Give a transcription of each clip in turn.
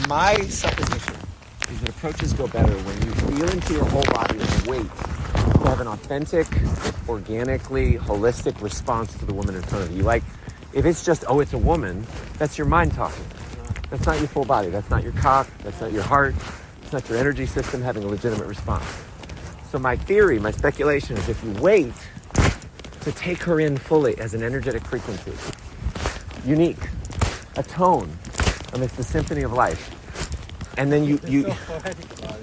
My supposition is that approaches go better when you feel into your whole body and wait to have an authentic, organically, holistic response to the woman in front of you. Like, if it's just, oh, it's a woman, that's your mind talking. That's not your full body. That's not your cock. That's not your heart. It's not your energy system having a legitimate response. So my theory, my speculation is if you wait to take her in fully as an energetic frequency, unique, a tone amidst the symphony of life, and then you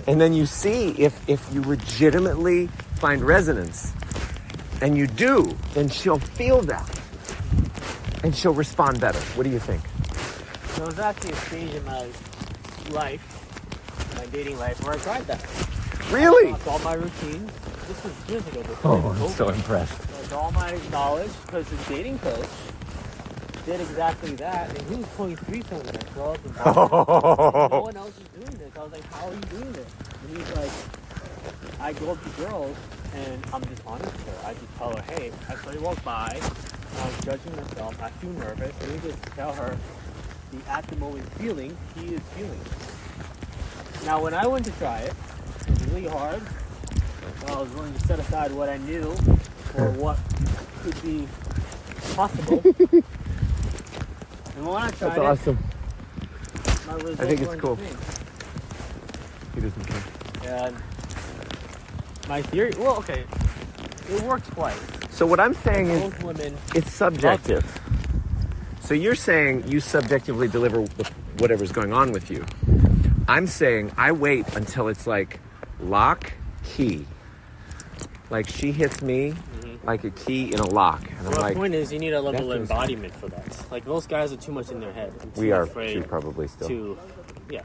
and then you see if you legitimately find resonance, and you do, then she'll feel that, and she'll respond better. What do you think? There was actually a stage in my life, my dating life, where I tried that. Really? I all my routines. This was years ago. I'm so impressed. With all my knowledge, because the dating coach did exactly that, and he was pulling threesomes in a club. And no one else is doing this. I was like, how are you doing this? And he's like, I go up to girls, and I'm just honest with her. I just tell her, hey, I saw you walk by, and I was judging myself. I feel nervous. And we just tell her the at the moment feeling he is feeling. Now, when I went to try it, it was really hard. I was willing to set aside what I knew or what could be possible. And when I tried That's awesome. my results I think it's weren't cool. the same. He doesn't care. And my theory, well, okay, it worked twice. So what I'm saying Both is, women it's subjective. So you're saying you subjectively deliver whatever's going on with you. I'm saying I wait until it's like lock, key. Like she hits me like a key in a lock. And I'm Well, like, the point is, you need a level of feels- embodiment for that. Like, most guys are too much in their head. And too we are afraid too probably still. to, yeah.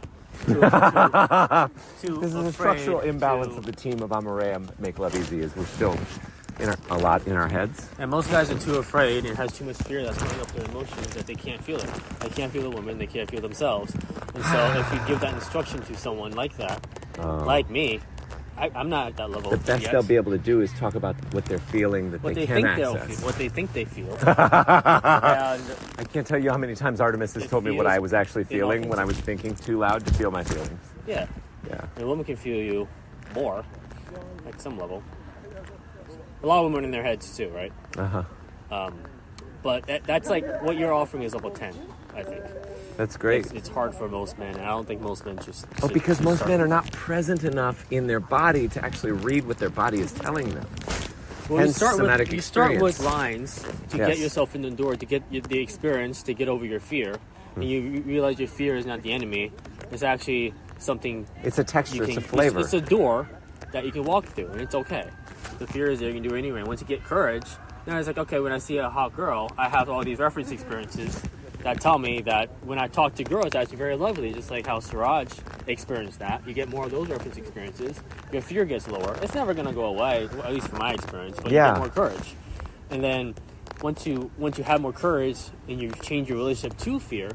Too This is a afraid structural imbalance to- of the team of Amarea Make Love Easy is we're still a lot in our heads. And most guys are too afraid and has too much fear that's pulling up their emotions that they can't feel it. They can't feel the woman, they can't feel themselves. And so if you give that instruction to someone like that, like me, I'm not at that level The best yet. they'll be able to do is talk about what they're feeling that What they they can think they'll access. feel, what they think they feel. And I can't tell you how many times Artemis has It told me what feels I was actually feeling when I was thinking too loud to feel my feelings. yeah, Yeah. and a woman can feel you more, at some level. A lot of women in their heads too, right? Uh-huh. But that's like what you're offering is level 10, I think. That's great. It's hard for most men, and I don't think most men just. Oh, because most men are not present enough in their body to actually read what their body is telling them. Well, Hence somatic you start experience. with lines to Yes. get yourself in the door, to get the experience, to get over your fear, and you realize your fear is not the enemy. It's actually something. It's a texture. You It's can, a flavor. It's a door that you can walk through, and it's okay. The fear is there. You can do it anyway. Once you get courage, then it's like, okay, when I see a hot girl, I have all these reference experiences that tell me that when I talk to girls, it's actually very lovely, just like how Suraj experienced that. You get more of those reference experiences. Your fear gets lower. It's never going to go away, at least from my experience, but you get more courage. And then once you have more courage and you change your relationship to fear,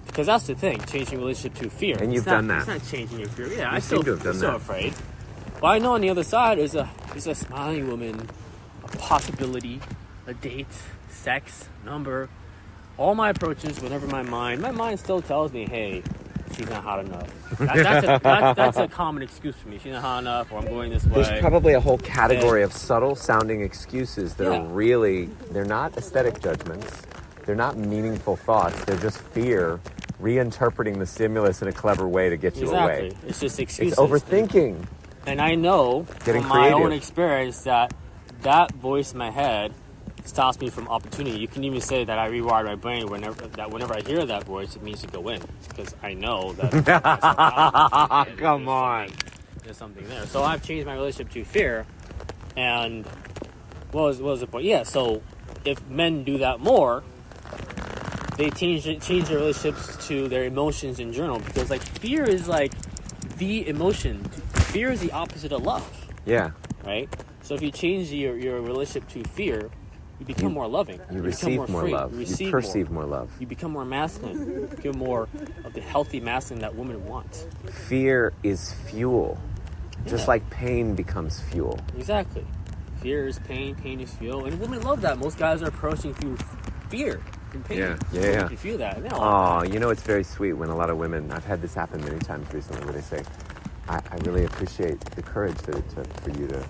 because that's the thing, changing your relationship to fear. And you've done that. It's not changing your fear. Yeah, You seem to have done I'm still that. afraid. But I know on the other side is a smiling woman, a possibility, a date, sex, number. All my approaches, whenever my mind still tells me, hey, she's not hot enough. That's a common excuse for me. She's not hot enough, or I'm going this way. There's probably a whole category of subtle sounding excuses that are really, they're not aesthetic judgments. They're not meaningful thoughts. They're just fear reinterpreting the stimulus in a clever way to get you away. Exactly. It's just excuses. It's overthinking. And I know Getting from my creative. own experience that voice in my head stops me from opportunity. You can even say that I rewired my brain whenever I hear that voice, it means to go in, because I know that. Come on. There's something there. So I've changed my relationship to fear, and what was the point? Yeah. So if men do that more, they change their relationships to their emotions in general, because like fear is like the emotion. Fear is the opposite of love. Yeah. Right? So if you change your relationship to fear, you become more loving. You receive more love. You perceive more love. You become more masculine. You become more of the healthy masculine that women want. Fear is fuel. Just like pain becomes fuel. Exactly. Fear is pain, pain is fuel. And women love that. Most guys are approaching through fear. in pain. Yeah. You feel that. Oh, you know, it's very sweet when a lot of women, I've had this happen many times recently, where they say, I really appreciate the courage for you to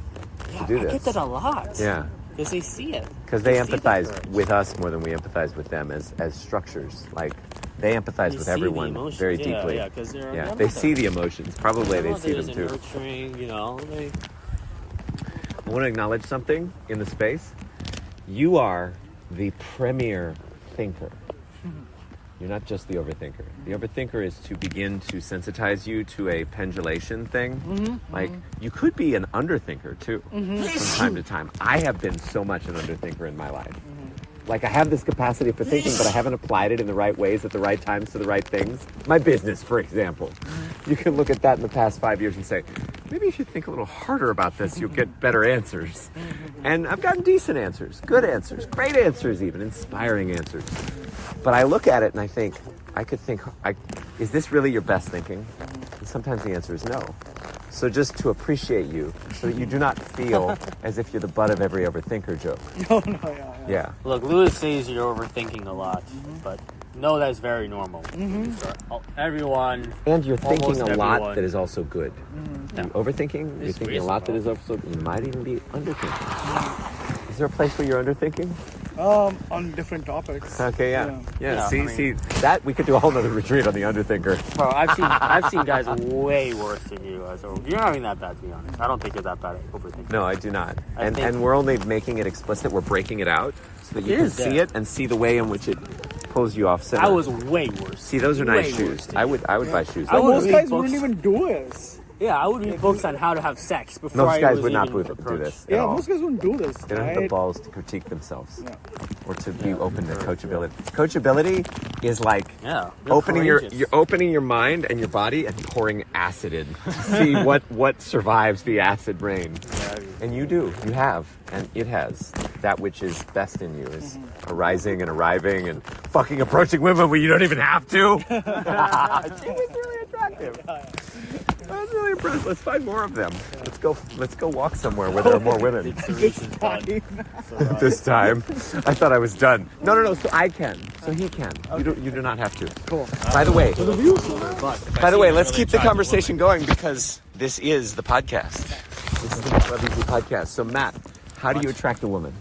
do this. I get that a lot. Yeah. Because they see it. Because they empathize with us more than we empathize with them as structures. Like, they empathize with everyone very deeply. Yeah, because they see the emotions. Probably they see them too. Nurturing, I want to acknowledge something in the space. You are the premier thinker. You're not just the overthinker. The overthinker is to begin to sensitize you to a pendulation thing. Like, you could be an underthinker too, from time to time. I have been so much an underthinker in my life. Like, I have this capacity for thinking, but I haven't applied it in the right ways at the right times to the right things. My business, for example. You can look at that in the past 5 years and say, maybe if you think a little harder about this, you'll get better answers. And I've gotten decent answers, good answers, great answers even, inspiring answers. But I look at it and I think, is this really your best thinking? And sometimes the answer is no. So just to appreciate you, so that you do not feel as if you're the butt of every overthinker joke. Yeah. Look, Lewis says you're overthinking a lot, but no, that's very normal. So everyone... And you're thinking a lot that is also good. Yeah. You're overthinking, you're thinking a lot that is also... You might even be underthinking. Is there a place where you're underthinking? On different topics. Okay, yeah. See, I mean, that we could do a whole nother retreat on the underthinker. Bro, I've seen guys way worse than you. So you're not even that bad, to be honest. I don't think you're that bad at overthinking. No, I do not. I think- And we're only making it explicit. We're breaking it out so that you can see it and see the way in which it pulls you off center. I was way worse. See, those are nice Way shoes. worse. I would buy shoes. I would Most read guys books. wouldn't even do this. Yeah, I would read books on how to have sex before Most I guys was would not even do approached. this at Yeah, all. most guys wouldn't do this. They don't have the right? balls to critique themselves Yeah. or to be open to coachability. Coachability is like Yeah, opening courageous. you're opening your mind and your body and pouring acid in to see what survives the acid rain. And you have, and it has. That which is best in you is arising and arriving and fucking approaching women where you don't even have to. She was really attractive. I was really impressed. Let's find more of them. Let's go walk somewhere where there are more women. This time. I thought I was done. No. So I can. So he can. Okay. You do not have to. Cool. By the way, let's keep the conversation going because this is the podcast. This is the Love Easy podcast. So Matt, how do you attract a woman?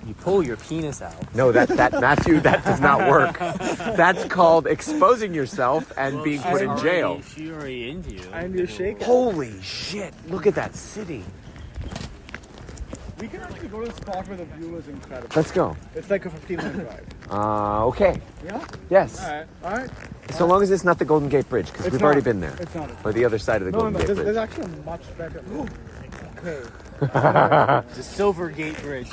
You pull your penis out. No, that Matthew, that does not work. That's called exposing yourself and being put in jail. She already into you. And you shake it. Holy shit! Look at that city. We can actually go to a spot where the view is incredible. Let's go. It's like a 15-minute drive. Okay. Yeah? Yes. All right. So long as it's not the Golden Gate Bridge, because It's we've not. already been there. It's not. Or the other side of the Golden Gate There's Bridge. actually a much better. Okay. The Silver Gate Bridge.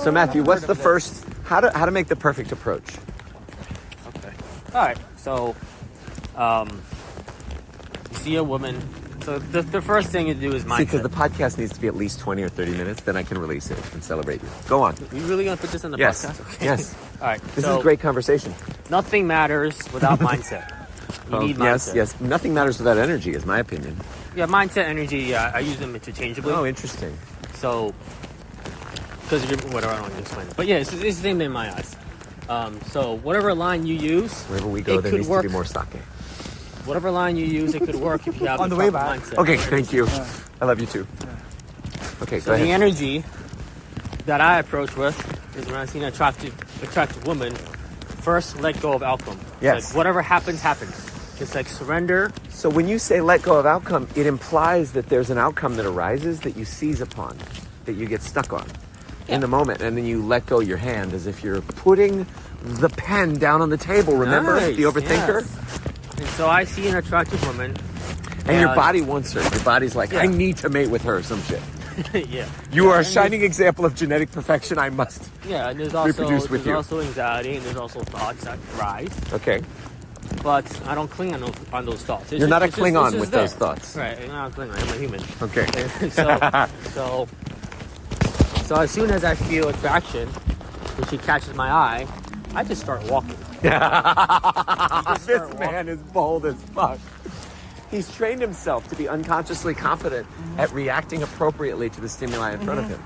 So Matthew, what's the first? How to make the perfect approach? Okay. All right. So, you see a woman. So the first thing to do is mindset. See, because the podcast needs to be at least 20 or 30 minutes, then I can release it and celebrate you. Go on. You really gonna put this on the Yes. podcast? Okay. Yes. All right. This is a great conversation. Nothing matters without mindset. You need mindset. Yes. Nothing matters without energy, is my opinion. Yeah, mindset, energy. Yeah, I use them interchangeably. Oh, interesting. So, because whatever, I don't want to explain it. But yeah, it's the same thing in my eyes. So whatever line you use, Wherever we go, it there could needs work. to be more sake. Whatever line you use, it could work if you have On the the way proper back. mindset. Okay, thank you. I love you too. Okay, So go the ahead. energy that I approach with is when I see an attractive woman, first let go of outcome. Yes. Like whatever happens, happens. Just like surrender. So when you say let go of outcome, it implies that there's an outcome that arises that you seize upon, that you get stuck on in the moment, and then you let go your hand as if you're putting the pen down on the table. Remember Nice, the overthinker? yes. And so I see an attractive woman. And your body wants her. Your body's like, I need to mate with her, some shit. Yeah. You are a And shining example of genetic perfection. I must. Yeah, and there's Reproduce with you. also anxiety, and there's also thoughts that rise. Okay. But I don't cling on those thoughts. You're not a it's Klingon it's with there. those thoughts. Right, I'm not a Klingon. I'm a human. Okay. So as soon as I feel attraction, when she catches my eye, I just start walking. This man is bold as fuck. He's trained himself to be unconsciously confident at reacting appropriately to the stimuli in front of him.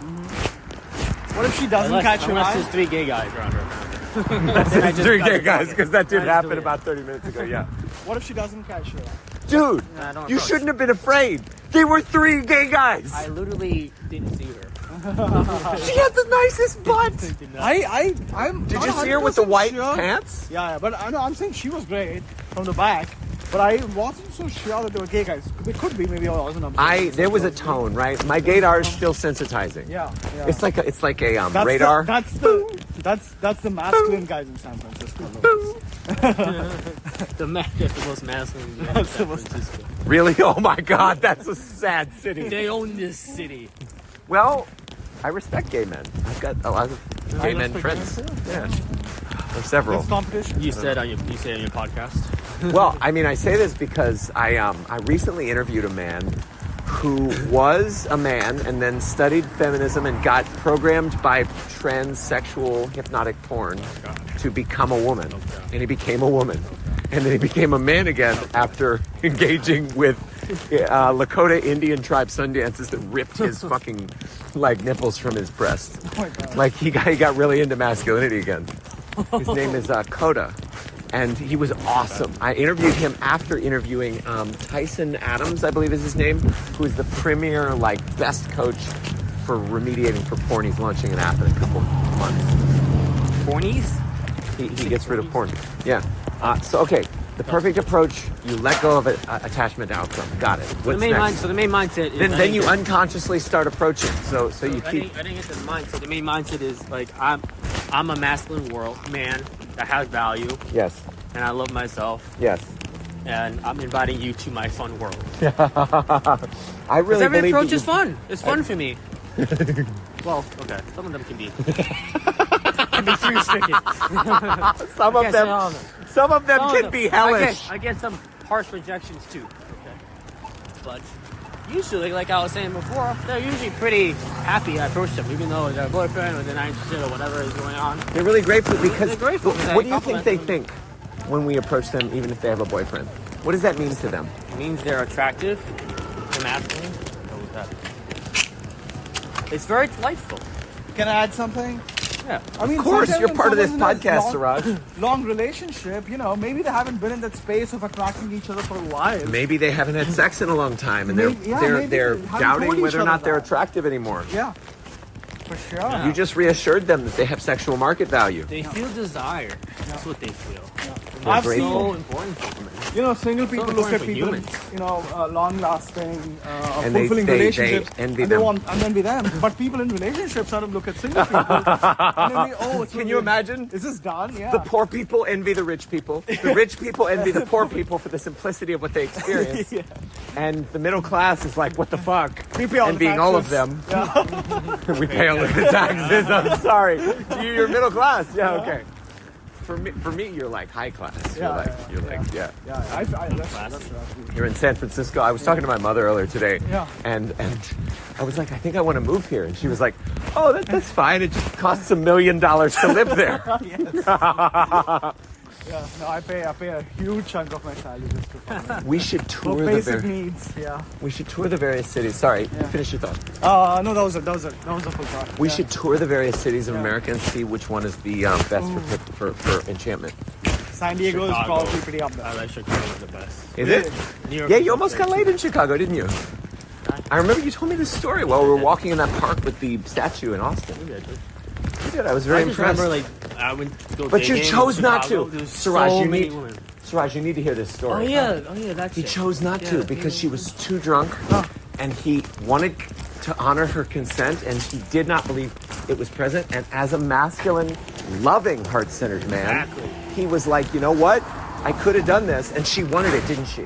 What if she doesn't catch your unless eye? there's 3 gay guys around her. It's just 3 got gay the guys target. because that did I just happen do it. about 30 minutes ago. Yeah, What if she doesn't catch you? dude, Nah, I don't you approach. shouldn't have been afraid. They were 3 gay guys. I literally didn't see her. She had the nicest butt. I'm. Did not you see her with the 100% white sure. pants? Yeah, but I know I'm saying she was great from the back, but I wasn't so sure that they were gay guys. They could be, maybe I wasn't. There was a tone, right? My gaydar is still sensitizing. Yeah. It's like a That's radar. That's the masculine guys in San Francisco. The most masculine guy in San Francisco. Really? Oh my God, that's a sad city. They own this city. Well, I respect gay men. I've got a lot of gay men friends. Yeah, there's several. It's competition. You said on your podcast. Well, I mean, I say this because I recently interviewed a man who was a man and then studied feminism and got programmed by transsexual hypnotic porn to become a woman. And he became a woman. And then he became a man again after engaging with Lakota Indian tribe sun dances that ripped his fucking like nipples from his breast. Oh my God. Like he got really into masculinity again. His name is Coda. And he was awesome. I interviewed him after interviewing Tyson Adams, I believe is his name, who is the premier, like, best coach for remediating for porn. He's launching an app in a couple months. Pornies? He gets rid of porn. Yeah. Okay. The perfect approach, you let go of attachment to outcome. Got it. What's next? So the main mindset is... Then you unconsciously start approaching. So you I keep... didn't get to the mindset. The main mindset is, like, I'm a masculine man that has value. Yes. And I love myself. Yes. And I'm inviting you to my fun world. I really every believe approach that is fun. It's fun for me. Well, okay. Some of them can be. Can be free sticky. Some of them can be hellish. I get some harsh rejections too. Okay. But usually, like I was saying before, they're usually pretty happy I approach them, even though they're a boyfriend or they're not interested or whatever is going on. They're really grateful because... They're grateful because I what do you think compliment they them. think when we approach them, even if they have a boyfriend? What does that mean to them? It means they're attractive, they're masculine. It's very delightful. Can I add something? Yeah. I mean, Of course, sometimes you're when part of this someone's in a podcast, Suraj. long relationship, maybe they haven't been in that space of attracting each other for a while. Maybe they haven't had sex in a long time, and Maybe they're they haven't doubting told whether or each not other they're that. attractive anymore. Yeah, for sure. You just reassured them that they have sexual market value. They feel desire. That's what they feel. I've grateful. So seen, important for women. single people So look at important for people, humans. long-lasting, And they- fulfilling they relationships, envy and them. they want and envy them. But people in relationships sort of look at single people, and they it's Can you imagine? Is this done? Yeah. The poor people envy the rich people. The rich people envy the poor people for the simplicity of what they experience. Yeah. And the middle class is like, what the fuck? We pay all the Envying all of taxes. them. We pay all of the taxes. I'm sorry. You're middle class. Yeah, okay. For me, you're like high class. You're like, Yeah, that's You're in San Francisco. I was talking to my mother earlier today. Yeah. And I was like, I think I want to move here. And she was like, oh, that's fine. It just costs $1 million to live there. Yeah, no, I pay a huge chunk of my salary just to fund We should for tour the basic needs. Yeah. We should tour the various cities. Sorry, Yeah. finish your thought. No, that was a full thought. We Yeah. should tour the various cities of Yeah. America and see which one is the best for enchantment. San Diego is Chicago. probably pretty up there. I like Chicago the best. Is it? New York Yeah, is you almost got laid in Chicago, didn't you? I remember you told me this story while we were walking in that park with the statue in Austin. Yeah, dude. You did. I was very I just impressed. remember, I went to go But you dating in chose not Chicago. to. There was Suraj, so you many need- women. Suraj, you need to hear this Oh story. yeah, that's He it. chose not to Yeah. because she was too drunk, and he wanted to honor her consent, and he did not believe it was present. And as a masculine, loving, heart-centered man, Exactly. he was like, you know what? I could have done this, and she wanted it, didn't she?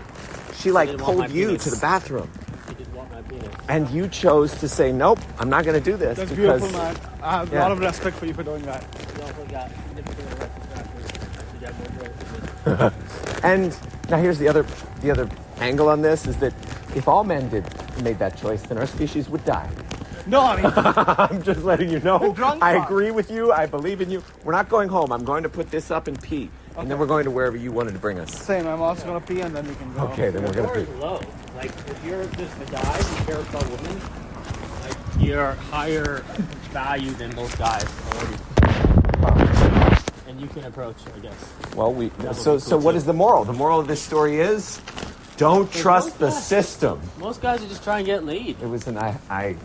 She like didn't want pulled my you penis. to the bathroom, He did want my penis. and you chose to say, nope, I'm not going to do this That's because beautiful, man. I have Yeah. a lot of respect for you for doing that. He also got significant erections after. Actually, got more girls. And now here's the other angle on this is that if all men made that choice, then our species would die. No, I mean, I'm just letting you know. The drunk I part. agree with you. I believe in you. We're not going home. I'm going to put this up and pee. And then we're going to wherever you wanted to bring us. same. I'm also gonna pee and then we can go. Okay, then we're The going bar to is pee. low. Like, if you're just a guy who cares about women, like, you're higher value than most guys already. And and you can approach, I guess. Well, would so be cool what too. is the moral? The moral of this story is, don't trust the guys- system. Most guys are just trying to get laid. It was an I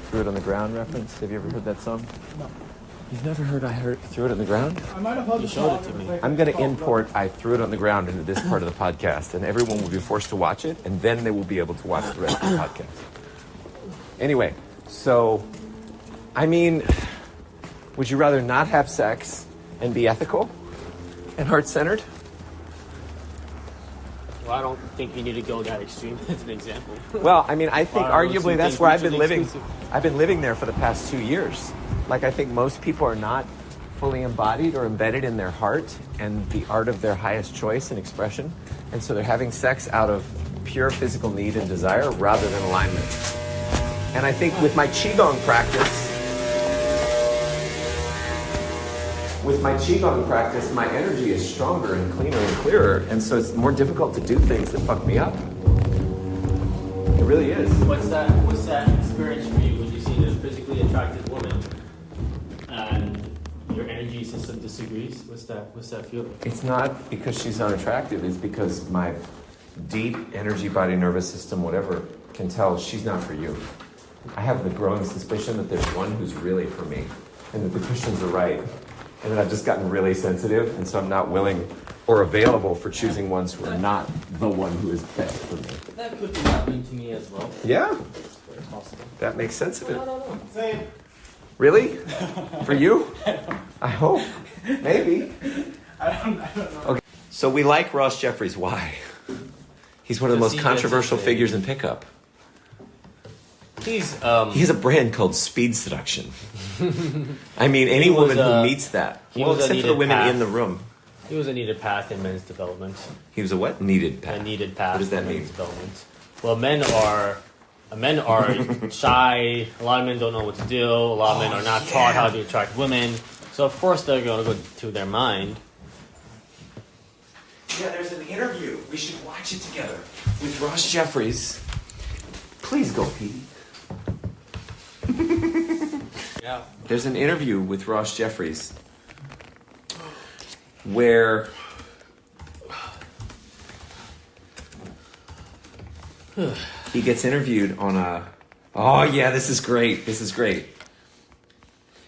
threw it on the ground reference. Have you ever heard that song? No. You've never heard threw it on the ground? I might have heard You the showed song. it to me. I'm going to import I threw it on the ground into this part of the podcast, and everyone will be forced to watch it, and then they will be able to watch the rest of the podcast. Anyway, so, I mean, would you rather not have sex and be ethical and heart-centered? Well, I don't think you need to go that extreme as an example. Well, I mean, I think Wow, those arguably two that's things where I've mutually been living. exclusive. I've been living there for the past 2 years. Like, I think most people are not fully embodied or embedded in their heart and the art of their highest choice and expression. And so they're having sex out of pure physical need and desire rather than alignment. And I think with my Qigong practice, my energy is stronger and cleaner and clearer. And so it's more difficult to do things that fuck me up. It really is. What's that experience for you when you see a physically attractive woman and your energy system disagrees? What's that feel like? It's not because she's unattractive. It's because my deep energy, body, nervous system, whatever, can tell she's not for you. I have the growing suspicion that there's one who's really for me, and that the Christians are right. And that I've just gotten really sensitive, and so I'm not willing or available for choosing ones who are not the one who is best for me. That could be happening to me as well. Yeah, Very possible. that makes sense of it. No. Same. Really? For you? I hope. Maybe. I don't know. Okay. So we like Ross Jeffries. Why? He's one of the most controversial figures in pickup. He has a brand called Speed Seduction. I mean, any He was woman who meets that. he Well, was a except for the needed women path. in the room. He was a needed path in men's development. He was a what? Needed path. A needed path What does that in mean? men's development. Well, men are shy. A lot of men don't know what to do. A lot of men are not taught how to attract women. So of course they're going to go to their mind. Yeah, there's an interview. We should watch it together with Ross Jeffries. Please go, Petey. Yeah. There's an interview with Ross Jeffries where he gets interviewed on a... Oh, yeah, this is great. This is great.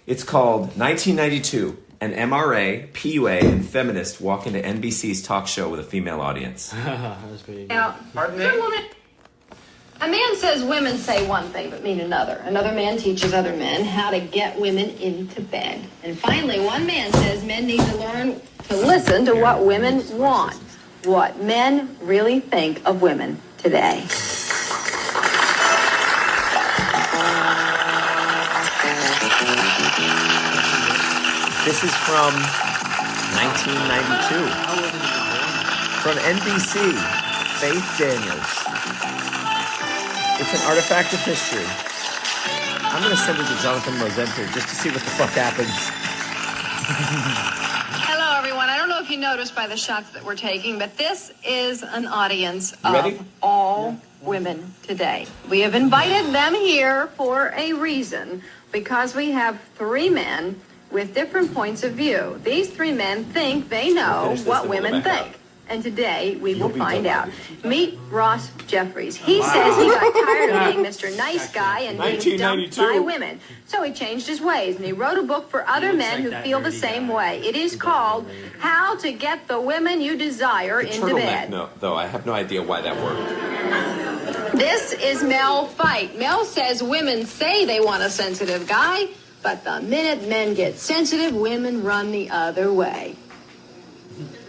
It's called 1992. An MRA, PUA, and feminist walk into NBC's talk show with a female audience. That was pretty good. Now, Pardon me? good woman. A man says women say one thing but mean another. Another man teaches other men how to get women into bed. And finally, one man says men need to learn to listen to what women want, what men really think of women today. This is from 1992. From NBC, Faith Daniels. It's an artifact of history. I'm going to send it to Jonathan Mosenter just to see what the fuck happens. Hello, everyone. I don't know if you noticed by the shots that we're taking, but this is an audience You ready? of all women today. We have invited them here for a reason, because we have three men with different points of view. These three men think they know Finish this, what then we'll women go back think. And today we You'll will be find done. out. Meet Ross Jeffries. He says he got tired of being Mr. Nice Guy and being dumped 1992. by women. So he changed his ways and he wrote a book for other looks men like who that feel the nerdy same guy. way. It is called How to Get the Women You Desire The into turtleneck, Bed. no, though, I have no idea why that worked. This is Mel Fight. Mel says women say they want a sensitive guy, but the minute men get sensitive, women run the other way.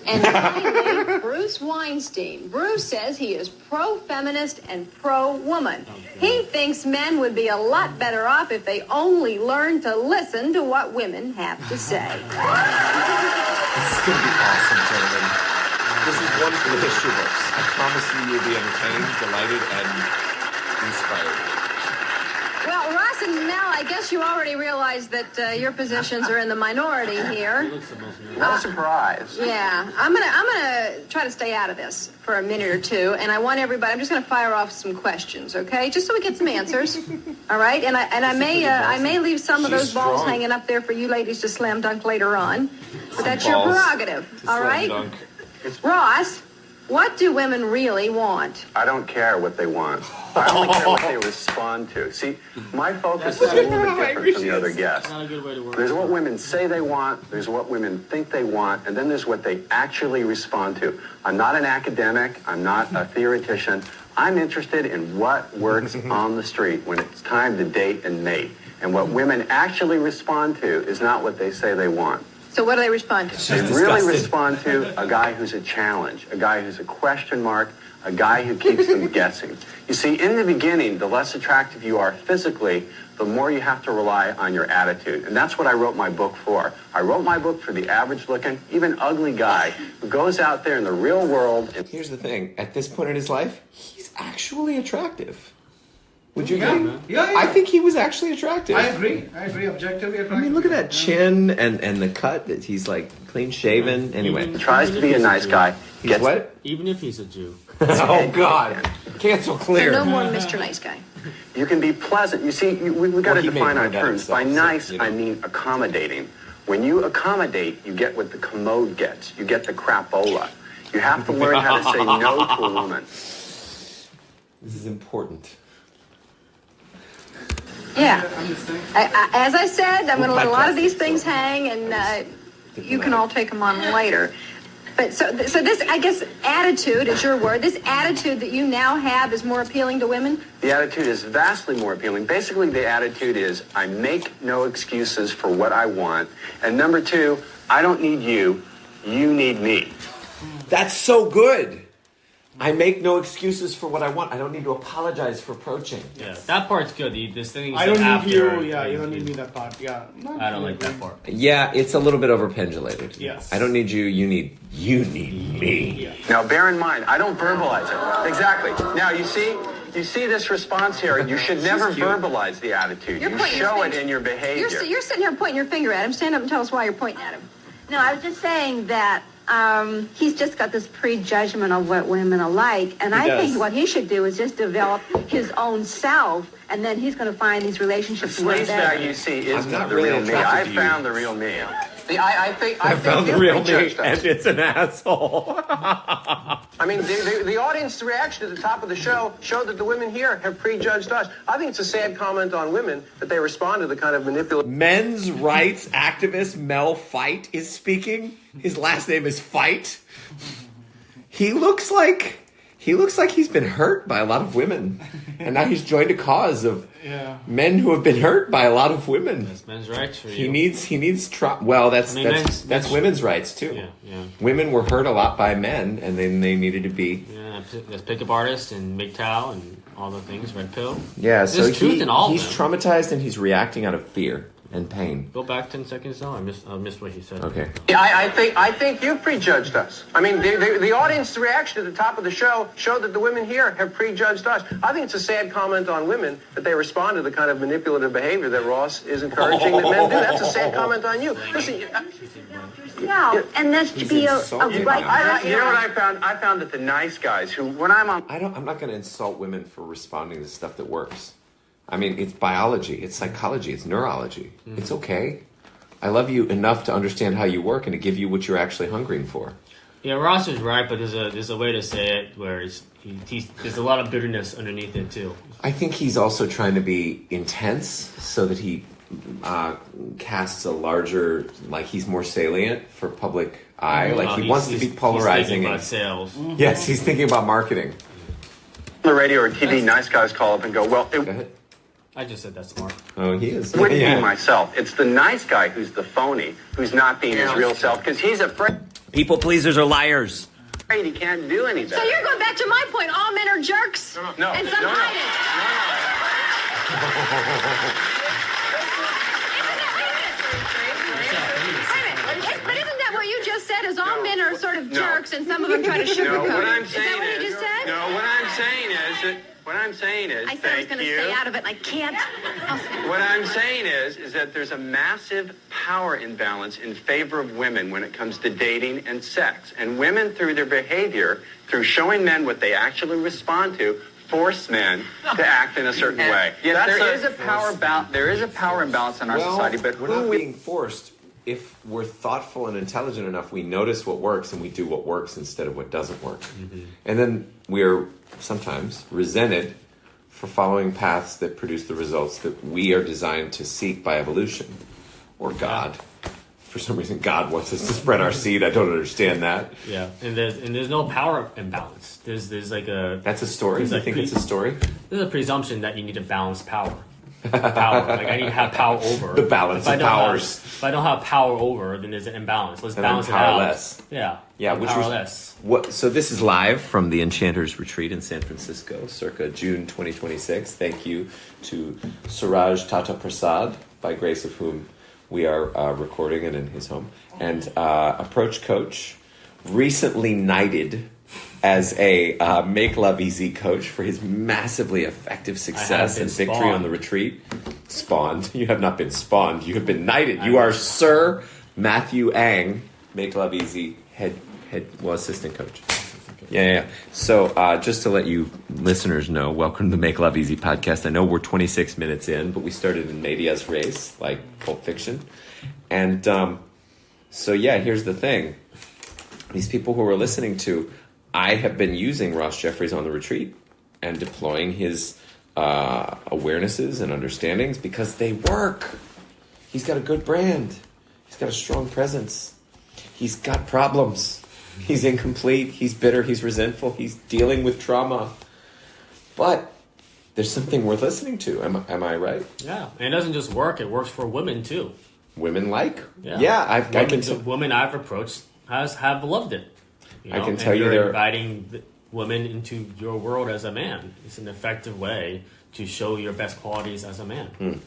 And finally, Bruce Weinstein. Bruce says he is pro-feminist and pro-woman. He thinks men would be a lot better off if they only learned to listen to what women have to say. This is going to be awesome, gentlemen. This is one for the history books. I promise you will be entertained, delighted, and inspired. Well, Ross Ross and Mel, I guess you already realized that your positions are in the minority here. No surprise. Yeah, I'm gonna try to stay out of this for a minute or two, and I want everybody. I'm just gonna fire off some questions, okay? Just so we get some answers. All right, and I may leave some of those balls hanging up there for you ladies to slam dunk later on, but that's your prerogative. All right, Ross. What do women really want? I don't care what they want. I only care what they respond to. See, my focus is a little bit different from the other guests. Not a good way to work. There's what women say they want, there's what women think they want, and then there's what they actually respond to. I'm not an academic, I'm not a theoretician. I'm interested in what works on the street when it's time to date and mate. And what women actually respond to is not what they say they want. So what do they respond to? They really respond to a guy who's a challenge, a guy who's a question mark, a guy who keeps them guessing. You see, in the beginning, the less attractive you are physically, the more you have to rely on your attitude. And that's what I wrote my book for. I wrote my book for the average-looking, even ugly guy who goes out there in the real world. And Here's the thing. At this point in his life, he's actually attractive. Would you agree? Yeah. I think he was actually attractive. I agree. Objectively attractive. I mean, look at that chin and the cut. He's like clean shaven. Anyway, he tries to be a nice guy. He's what? Even if he's a Jew. Oh God! Cancel clear. So no more Mr. Nice Guy. You can be pleasant. You see, we've got to he define may our know that terms. himself, By nice, you know. I mean accommodating. When you accommodate, you get what the commode gets. You get the crapola. You have to learn how to say no to a woman. This is important. Yeah. As I said, I'm going to let a lot of these things hang, and you can all take them on later. But so this, I guess, attitude is your word. This attitude that you now have is more appealing to women? The attitude is vastly more appealing. Basically, the attitude is I make no excuses for what I want. And number two, I don't need you. You need me. That's so good. I make no excuses for what I want. I don't need to apologize for approaching. Yeah, that part's good. This thing. I don't need after, you. Yeah, you don't need me that part. Yeah. I don't like that part. Yeah, it's a little bit overpendulated. Yes. I don't need you. You need me. Yeah. Now, bear in mind, I don't verbalize it. Exactly. Now, you see this response here. You should never verbalize the attitude. You're You pointing your show it finger. in your behavior. You're sitting here pointing your finger at him. Stand up and tell us why you're pointing at him. No, I was just saying that he's just got this prejudgment of what women are like, and I think what he should do is just develop his own self, and then he's going to find these relationships The work sleaze better. bag you see is I'm not the really real me. attracted I to you. found the real me. I think found the you real me, prejudged us. and it's an asshole. I mean, the audience reaction at the top of the show showed that the women here have prejudged us. I think it's a sad comment on women that they respond to the kind of manipulative. Men's rights activist Mel Fight is speaking. His last name is Fight. He looks like he's been hurt by a lot of women, and now he's joined a cause of men who have been hurt by a lot of women. That's men's rights for He you. needs well, that's men's- women's rights too. Yeah. Women were hurt a lot by men, and then they needed to be. Yeah, there's pickup artist and MGTOW and all the things, Red Pill. Yeah, so There's truth in all of he's them. traumatized and he's reacting out of fear and pain. Go back 10 seconds though. I missed what he said. Okay. I think you prejudged us. I mean, the audience reaction at the top of the show showed that the women here have prejudged us. I think it's a sad comment on women that they respond to the kind of manipulative behavior that Ross is encouraging that men do. That's a sad comment on you. Listen, No, and that should be a insulting right. you know what I found? I found that the nice guys who, when I'm on... I'm not going to insult women for responding to stuff that works. I mean, it's biology, it's psychology, it's neurology. It's okay. I love you enough to understand how you work and to give you what you're actually hungering for. Yeah, Ross is right, but there's a way to say it where there's a lot of bitterness underneath it too. I think he's also trying to be intense so that he casts a larger, like he's more salient for public eye. Like he wants to be polarizing. He's thinking about sales. Yes, he's thinking about marketing. the radio or TV, nice guys call up and go, well, Go it ahead. I just said that's smart. Oh, he is. wouldn't Yeah. be myself. It's the nice guy who's the phony, who's not being his real self, because he's afraid People pleasers are liars. he can't do any better. So you're going back to my point. All men are jerks. No, And some no, no. hide it. But isn't that what you just said? Is all men are sort of jerks, and some of them try to sugarcoat No, what it? I'm Is saying that what you is, just said? no, what I'm saying is that What I'm saying is, I said I was going to stay out of it, and I can't. What I'm saying is that there's a massive power imbalance in favor of women when it comes to dating and sex. And women, through their behavior, through showing men what they actually respond to, force men to act in a certain way. Yes, there is a power imbalance in our society, but we're not being forced. If we're thoughtful and intelligent enough, we notice what works and we do what works instead of what doesn't work. And then we're sometimes resented for following paths that produce the results that we are designed to seek by evolution or God. For some reason, God wants us to spread our seed. I don't understand that. Yeah, and there's no power imbalance. There's like a... That's a story? You think it's a story? There's a presumption that you need to balance power. Like I need to have power over. The balance of powers. If I don't have power over, then there's an imbalance. Let's And balance I'm it out. powerless. Yeah, which powerless. So this is live from the Enchanter's retreat in San Francisco, circa June 2026. Thank you to Suraj Tata Prasad, by grace of whom we are recording it in his home, and approach coach, recently knighted as a Make Love Easy coach for his massively effective success and victory on the retreat. Spawned. You have not been spawned. You have been knighted. You are Sir Matthew Ang, Make Love Easy assistant coach. Yeah. So just to let you listeners know, welcome to the Make Love Easy podcast. I know we're 26 minutes in, but we started in medias res, like Pulp Fiction. And so yeah, here's the thing. These people who are listening to, I have been using Ross Jeffries on the retreat and deploying his awarenesses and understandings because they work. He's got a good brand. He's got a strong presence. He's got problems. He's incomplete. He's bitter. He's resentful. He's dealing with trauma. But there's something worth listening to. Am I right? Yeah, and it doesn't just work. It works for women too. Women like? Yeah. Women I've approached have loved it. You know? I can tell you they're inviting women into your world as a man. It's an effective way to show your best qualities as a man.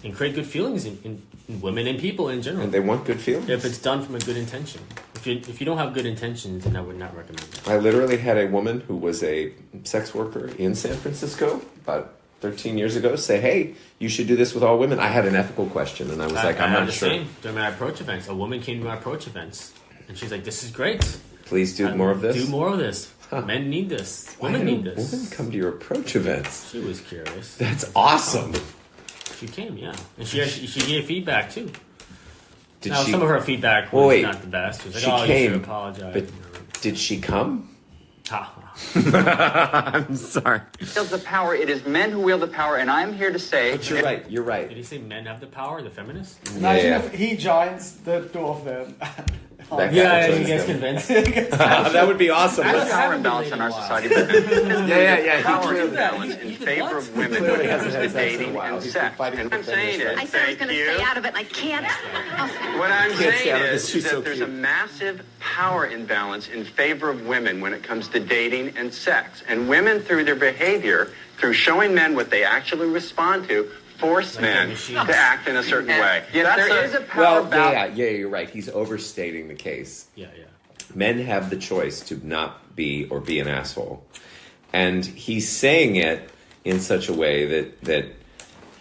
And create good feelings in women and people in general. And they want good feelings. If it's done from a good intention. If you don't have good intentions, then I would not recommend it. I literally had a woman who was a sex worker in San Francisco about 13 years ago say, hey, you should do this with all women. I had an ethical question, and I was I'm not sure. Same during my approach events. A woman came to my approach events, and she's like, this is great. Please do more of this. Do more of this. Huh. Men need this. Women need this. Women come to your approach events. She was curious. That's awesome. She came, yeah. And she gave feedback, too. Did she, some of her feedback was not the best. She was like, came, you should apologize. But did she come? Ha. I'm sorry. Wields the power. It is men who wield the power, and I'm here to say... But you're right. Did he say men have the power, the feminists? Imagine if he joins the two of them. He gets convinced. That would be awesome. There's power imbalance in our society. Yeah. Power imbalance in favor of women when it comes to dating and sex. And I'm saying is, I said I was going to stay out of it, and I can't. What I'm saying is that there's a massive power imbalance in favor of women when it comes to dating and sex. And women, through their behavior, through showing men what they actually respond to, force men to act in a certain way. Yes, there is a power imbalance. Yeah, you're right. He's overstating the case. Yeah. Men have the choice to not be or be an asshole. And he's saying it in such a way that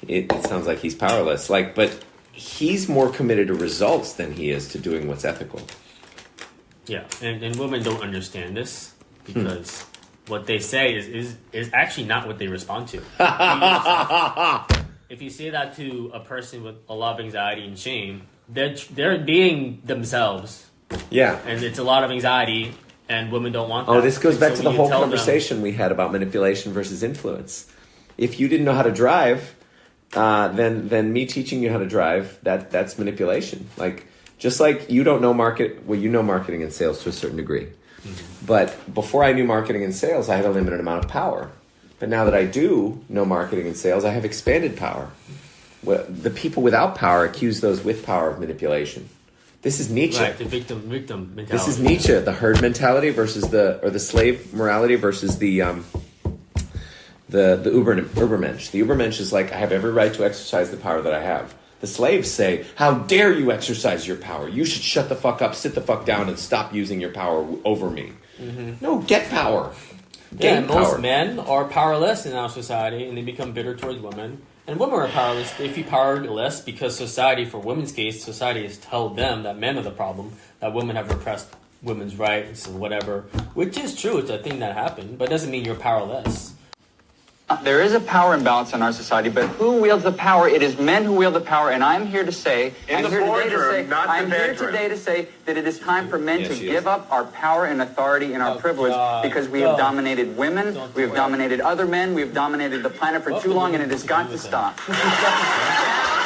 it sounds like he's powerless. But he's more committed to results than he is to doing what's ethical. Yeah, and women don't understand this because what they say is actually not what they respond to. If you say that to a person with a lot of anxiety and shame, they're being themselves. Yeah. And it's a lot of anxiety, and women don't want that. Oh, this goes back to the whole conversation we had about manipulation versus influence. If you didn't know how to drive, then me teaching you how to drive, that's manipulation. Just like you don't know you know marketing and sales to a certain degree. Mm-hmm. But before I knew marketing and sales, I had a limited amount of power. But now that I do know marketing and sales, I have expanded power. The people without power accuse those with power of manipulation. This is Nietzsche. Right, the victim mentality. This is Nietzsche, the herd mentality versus the slave morality versus the Ubermensch. The Ubermensch is like, I have every right to exercise the power that I have. The slaves say, how dare you exercise your power? You should shut the fuck up, sit the fuck down, and stop using your power over me. Mm-hmm. No, get power. gain most power. men are powerless in our society, and they become bitter towards women. And women are powerless. They feel powerless because society, for women's case, society has told them that men are the problem, that women have repressed women's rights and whatever, which is true. It's a thing that happened, but it doesn't mean you're powerless. There is a power imbalance in our society, but who wields the power? It is men who wield the power, and I'm here to say, I'm here today to say that it is time for men to give up our power and authority and our privilege because we have dominated women, we have dominated other men, we have dominated the planet for too long, and it has got to stop.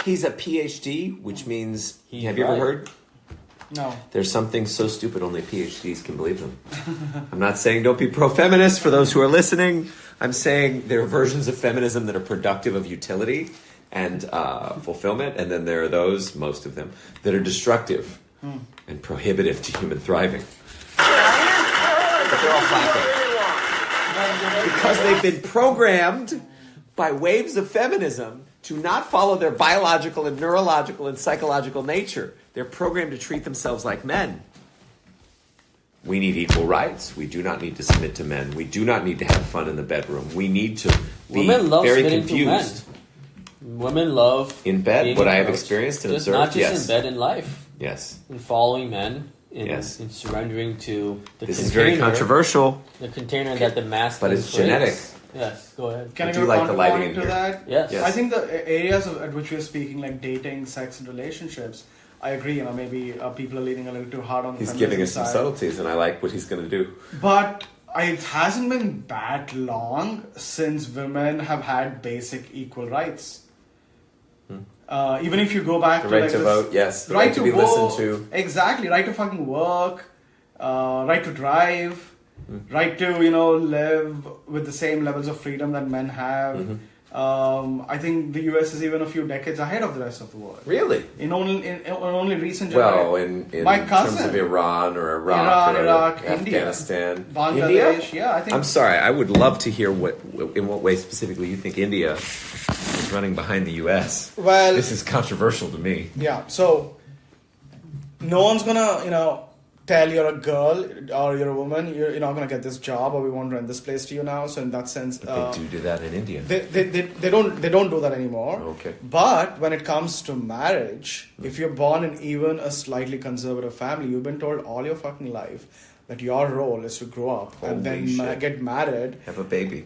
He's a PhD, which means, He's have you ever right. heard? No. There's something so stupid only PhDs can believe them. I'm not saying don't be pro-feminist for those who are listening. I'm saying there are versions of feminism that are productive of utility and fulfillment, and then there are those, most of them, that are destructive and prohibitive to human thriving. But they're all clapping. Because they've been programmed by waves of feminism to not follow their biological and neurological and psychological nature. They're programmed to treat themselves like men. We need equal rights. We do not need to submit to men. We do not need to have fun in the bedroom. We need to be Women love very submitting to confused. men. Women love In bed, being what I have approached. experienced and Just observed, not just yes. in bed, in life, Yes. in following men, in Yes. surrendering to the This container, is very controversial. the container that the masculine But it's plays. genetic. Yes, go ahead. Can I do give a like the lighting counterpoint in to here. that? Yes. Yes. I think the areas at which we're speaking, like dating, sex, and relationships, I agree. Maybe people are leaning a little too hard on the He's feminism giving us some side. subtleties, and I like what he's going to do. But it hasn't been that long since women have had basic equal rights. Even if you go back The to right like to this- vote, yes. The right to be listened to. Exactly. Right to fucking work. Right to drive. Right to live with the same levels of freedom that men have. I think the US is even a few decades ahead of the rest of the world. Really? In only recent Well, generations. in My terms cousin. of Iran or Iraq or India, Afghanistan. Bangladesh. India? Yeah, I think. I'm sorry, I would love to hear in what way specifically you think India is running behind the US. Well, This is controversial to me. yeah. So no one's gonna tell you're a girl or you're a woman you're not gonna get this job or we won't rent this place to you now. So in that sense, They do that in India. they don't do that anymore. Okay. But when it comes to marriage, if you're born in even a slightly conservative family, you've been told all your fucking life that your role is to grow up and Holy then shit. get married, Have a baby.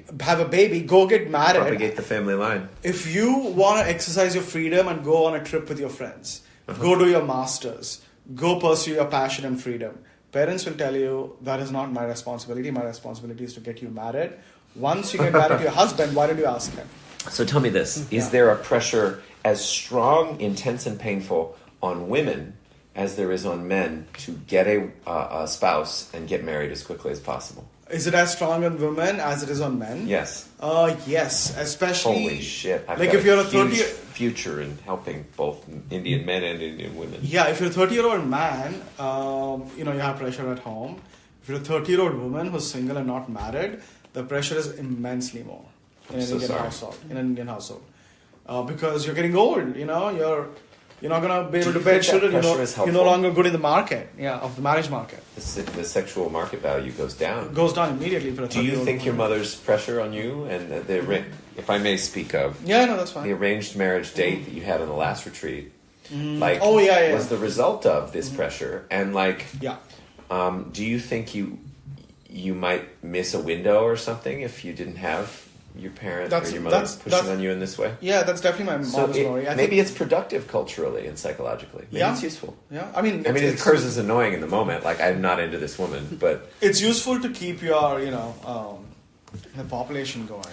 go get married. Propagate the family line. If you want to exercise your freedom and go on a trip with your friends, go do your masters, go pursue your passion and freedom, parents will tell you that is not my responsibility. My responsibility is to get you married. Once you get married to your husband, why don't you ask him? So tell me this. Is there a pressure as strong, intense, and painful on women as there is on men to get a spouse and get married as quickly as possible? Is it as strong on women as it is on men? Yes. Yes, especially. Holy shit. I've like got if you're a huge 30 future in helping both Indian men and Indian women. Yeah, if you're a 30-year-old man, you have pressure at home. If you're a 30-year-old woman who's single and not married, the pressure is immensely more in an Indian household. In an Indian household, because you're getting old. You're not gonna be able to bear children. pressure is You're helpful? no longer good in the market. Yeah, of the marriage market. The sexual market value goes down. It goes down immediately for a 30-year-old. Do you think your woman. mother's pressure on you and if I may speak of, Yeah, no, that's the fine. arranged marriage date that you had on the last retreat, Oh, yeah. was the result of this pressure? And Yeah. do you think you might miss a window or something if you didn't have your parent or your mother pushing on you in this way? Yeah, that's definitely my mom's story. Maybe it's productive culturally and psychologically. Maybe it's useful. Yeah, I mean, it occurs as annoying in the moment. Like, I'm not into this woman, but it's useful to keep your, the population going.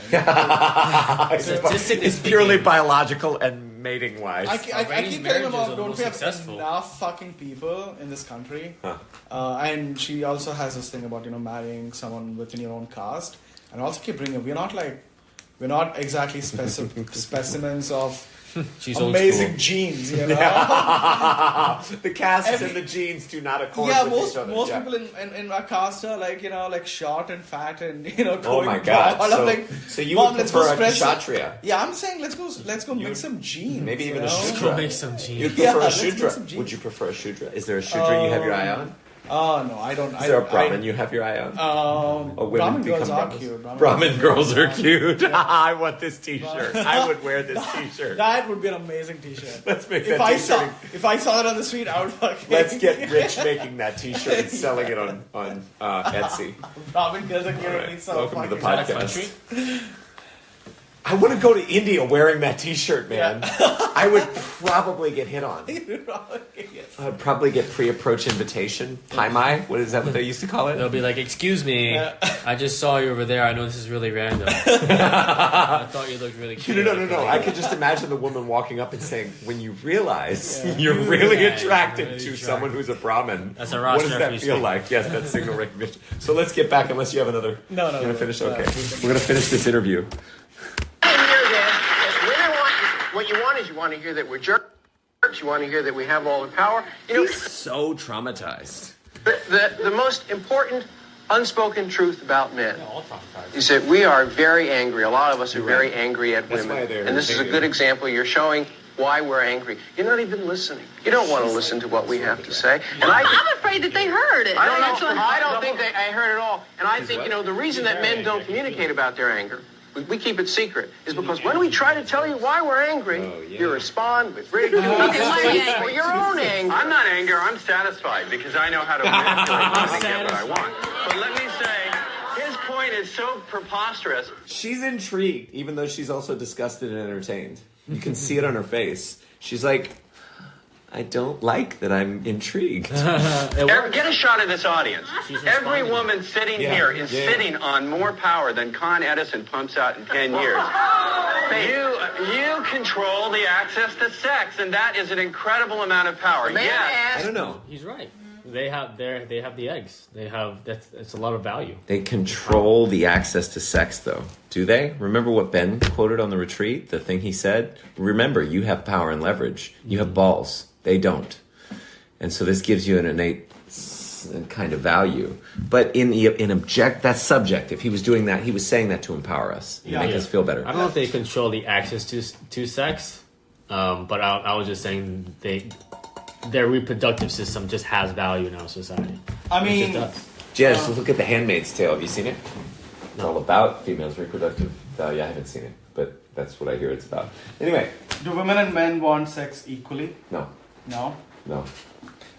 Statistically it's purely biological and mating wise. I keep Arranged telling marriages her are mom, the don't most we have successful. enough fucking people in this country? And she also has this thing about, marrying someone within your own caste. And I also keep bringing up, we're not exactly specimens of She's old amazing school. genes, the castes and the genes do not accord Yeah, with most each other. most Yeah. people in our caste are like short and fat and Oh going my god! bald. I'm like, So you Mom, would let's go prefer a spread kshatriya? Yeah, I'm saying let's go mix some genes. Maybe even you a know? shudra. Make some genes. You'd prefer a let's make shudra. some genes. Would you prefer a shudra? Is there a shudra you have your eye on? Oh, no, I don't. Is there a Brahmin you have your eye on? Brahmin girls are cute. Brahmin girls are cute. I want this t-shirt. I would wear this t-shirt. That would be an amazing t-shirt. Let's make if that I t-shirt. If I saw it on the street, I would fucking... Let's get rich making that t-shirt and selling it on Etsy. Brahmin girls are cute. Right. So Welcome to the fucking podcast. I want to go to India wearing that t-shirt, man. Yeah. I would probably get hit on. Yes. I'd probably get pre-approach invitation. Pai Mai? What is that what they used to call it? They'll be like, excuse me, I just saw you over there. I know this is really random. I thought you looked really cute. No. I could just imagine the woman walking up and saying, when you realize you're really attracted to someone who's a Brahmin, that's a Ross what does that Jeffries feel thing. like? Yes, that's signal recognition. So let's get back, unless you have another... No. You're going to finish? Okay. We're going to finish this interview. What you want is you want to hear that we're jerks. You want to hear that we have all the power. You know, He's so traumatized. the most important unspoken truth about men is that we are very angry. A lot of us are very angry at women. And this is a good example. You're showing why we're angry. You're not even listening. You don't want to listen to what we have to say. And I'm afraid that they heard it. I don't think I heard it all. And I think, the reason that men don't communicate about their anger, we keep it secret, is because when we try to tell you why we're angry, you respond with ridicule. Or your own anger. I'm not angry. I'm satisfied because I know how to manipulate women and get what I want. But let me say, his point is so preposterous. She's intrigued, even though she's also disgusted and entertained. You can see it on her face. She's like, I don't like that I'm intrigued. Get a shot of this audience. Every woman sitting here is sitting on more power than Con Edison pumps out in 10 years. You control the access to sex, and that is an incredible amount of power. I don't know. He's right. They have the eggs. It's a lot of value. They control the access to sex, though. Do they? Remember what Ben quoted on the retreat? The thing he said? Remember, you have power and leverage. You have balls. They don't. And so this gives you an innate kind of value. But that's subjective. He was doing that. He was saying that to empower us. And make us feel better. I don't know if they control the access to sex, but I was just saying their reproductive system just has value in our society. I mean... Just look at The Handmaid's Tale. Have you seen it? It's all about females' reproductive value. I haven't seen it, but that's what I hear it's about. Anyway. Do women and men want sex equally? No. No? No.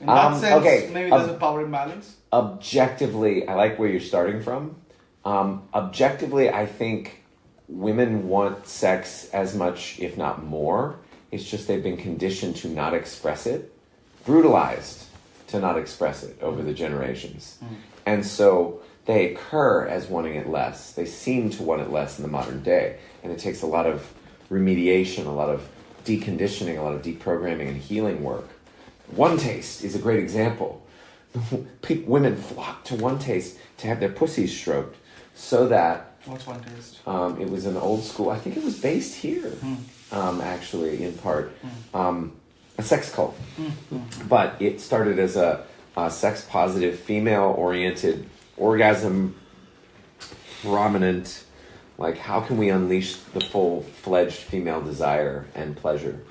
In that sense, maybe there's a power imbalance? Objectively, I like where you're starting from. Objectively, I think women want sex as much, if not more. It's just they've been conditioned to not express it, brutalized to not express it over the generations. And so they occur as wanting it less. They seem to want it less in the modern day. And it takes a lot of remediation, a lot of deconditioning, a lot of deprogramming and healing work. One Taste is a great example. Women flock to One Taste to have their pussies stroked so that... What's One Taste? It was an old school... I think it was based here, actually, in part. A sex cult. But it started as a sex-positive, female-oriented, orgasm-prominent... Like, how can we unleash the full-fledged female desire and pleasure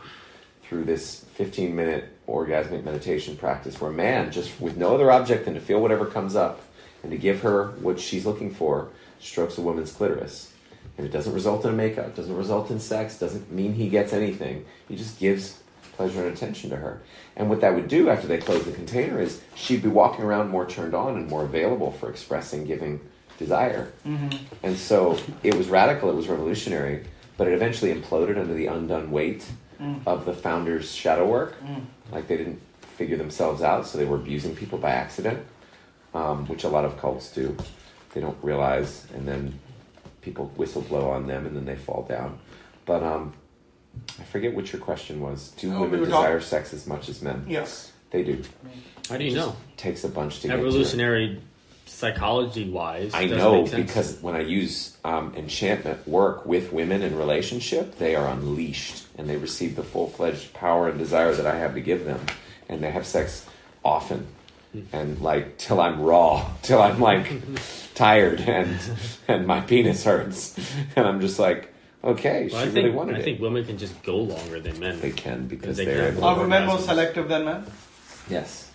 through this 15-minute orgasmic meditation practice where a man, just with no other object than to feel whatever comes up and to give her what she's looking for, strokes a woman's clitoris. And it doesn't result in a makeup, doesn't result in sex, doesn't mean he gets anything. He just gives pleasure and attention to her. And what that would do after they close the container is she'd be walking around more turned on and more available for expressing, giving desire. And so it was radical, it was revolutionary, but it eventually imploded under the undone weight of the founders' shadow work. Like they didn't figure themselves out, so they were abusing people by accident, which a lot of cults do. They don't realize, and then people whistle blow on them, and then they fall down. But I forget what your question was. Do women desire sex as much as men? Yes. They do. How do you know? Takes a bunch to get to. Evolutionary psychology-wise, I know because when I use enchantment work with women in relationship, they are unleashed and they receive the full-fledged power and desire that I have to give them, and they have sex often and like till I'm raw, till I'm like tired and my penis hurts, and I'm just like, okay, she really wanted it. I think women can just go longer than men. They can because Are women more selective than men? Yes.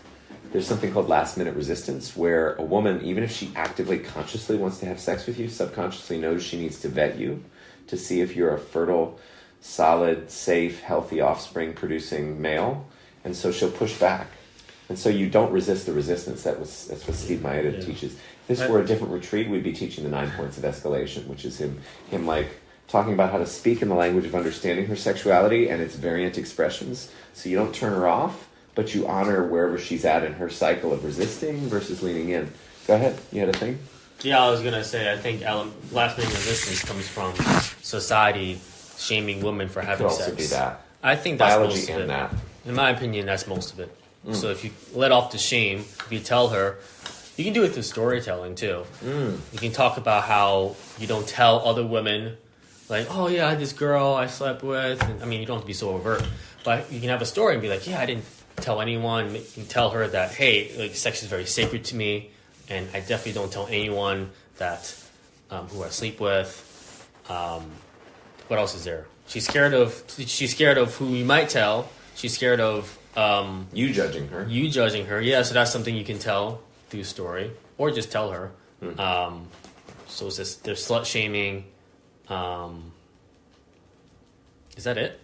there's something called last minute resistance, where a woman, even if she actively, consciously wants to have sex with you, subconsciously knows she needs to vet you to see if you're a fertile, solid, safe, healthy offspring producing male. And so she'll push back. And so you don't resist the resistance. That's what Steve Maeda teaches. If this were a different retreat, we'd be teaching the 9 points of escalation, which is him like talking about how to speak in the language of understanding her sexuality and its variant expressions. So you don't turn her off, but you honor wherever she's at in her cycle of resisting versus leaning in. Go ahead. You had a thing? Yeah, I was going to say, I think last minute resistance comes from society shaming women for having sex. It could also be that. I think that's biology most of and it. that. In my opinion, that's most of it. So if you let off the shame, if you tell her, you can do it through storytelling too. You can talk about how you don't tell other women, like, oh yeah, I had this girl I slept with. And, I mean, you don't have to be so overt, but you can have a story and be like, yeah, I didn't tell anyone. You can tell her that, hey, like, sex is very sacred to me, and I definitely don't tell anyone that who I sleep with. What else is there? She's scared of who you might tell. She's scared of you judging her. Yeah, so that's something you can tell through a story, or just tell her. So it's this, there's slut shaming. Is that it?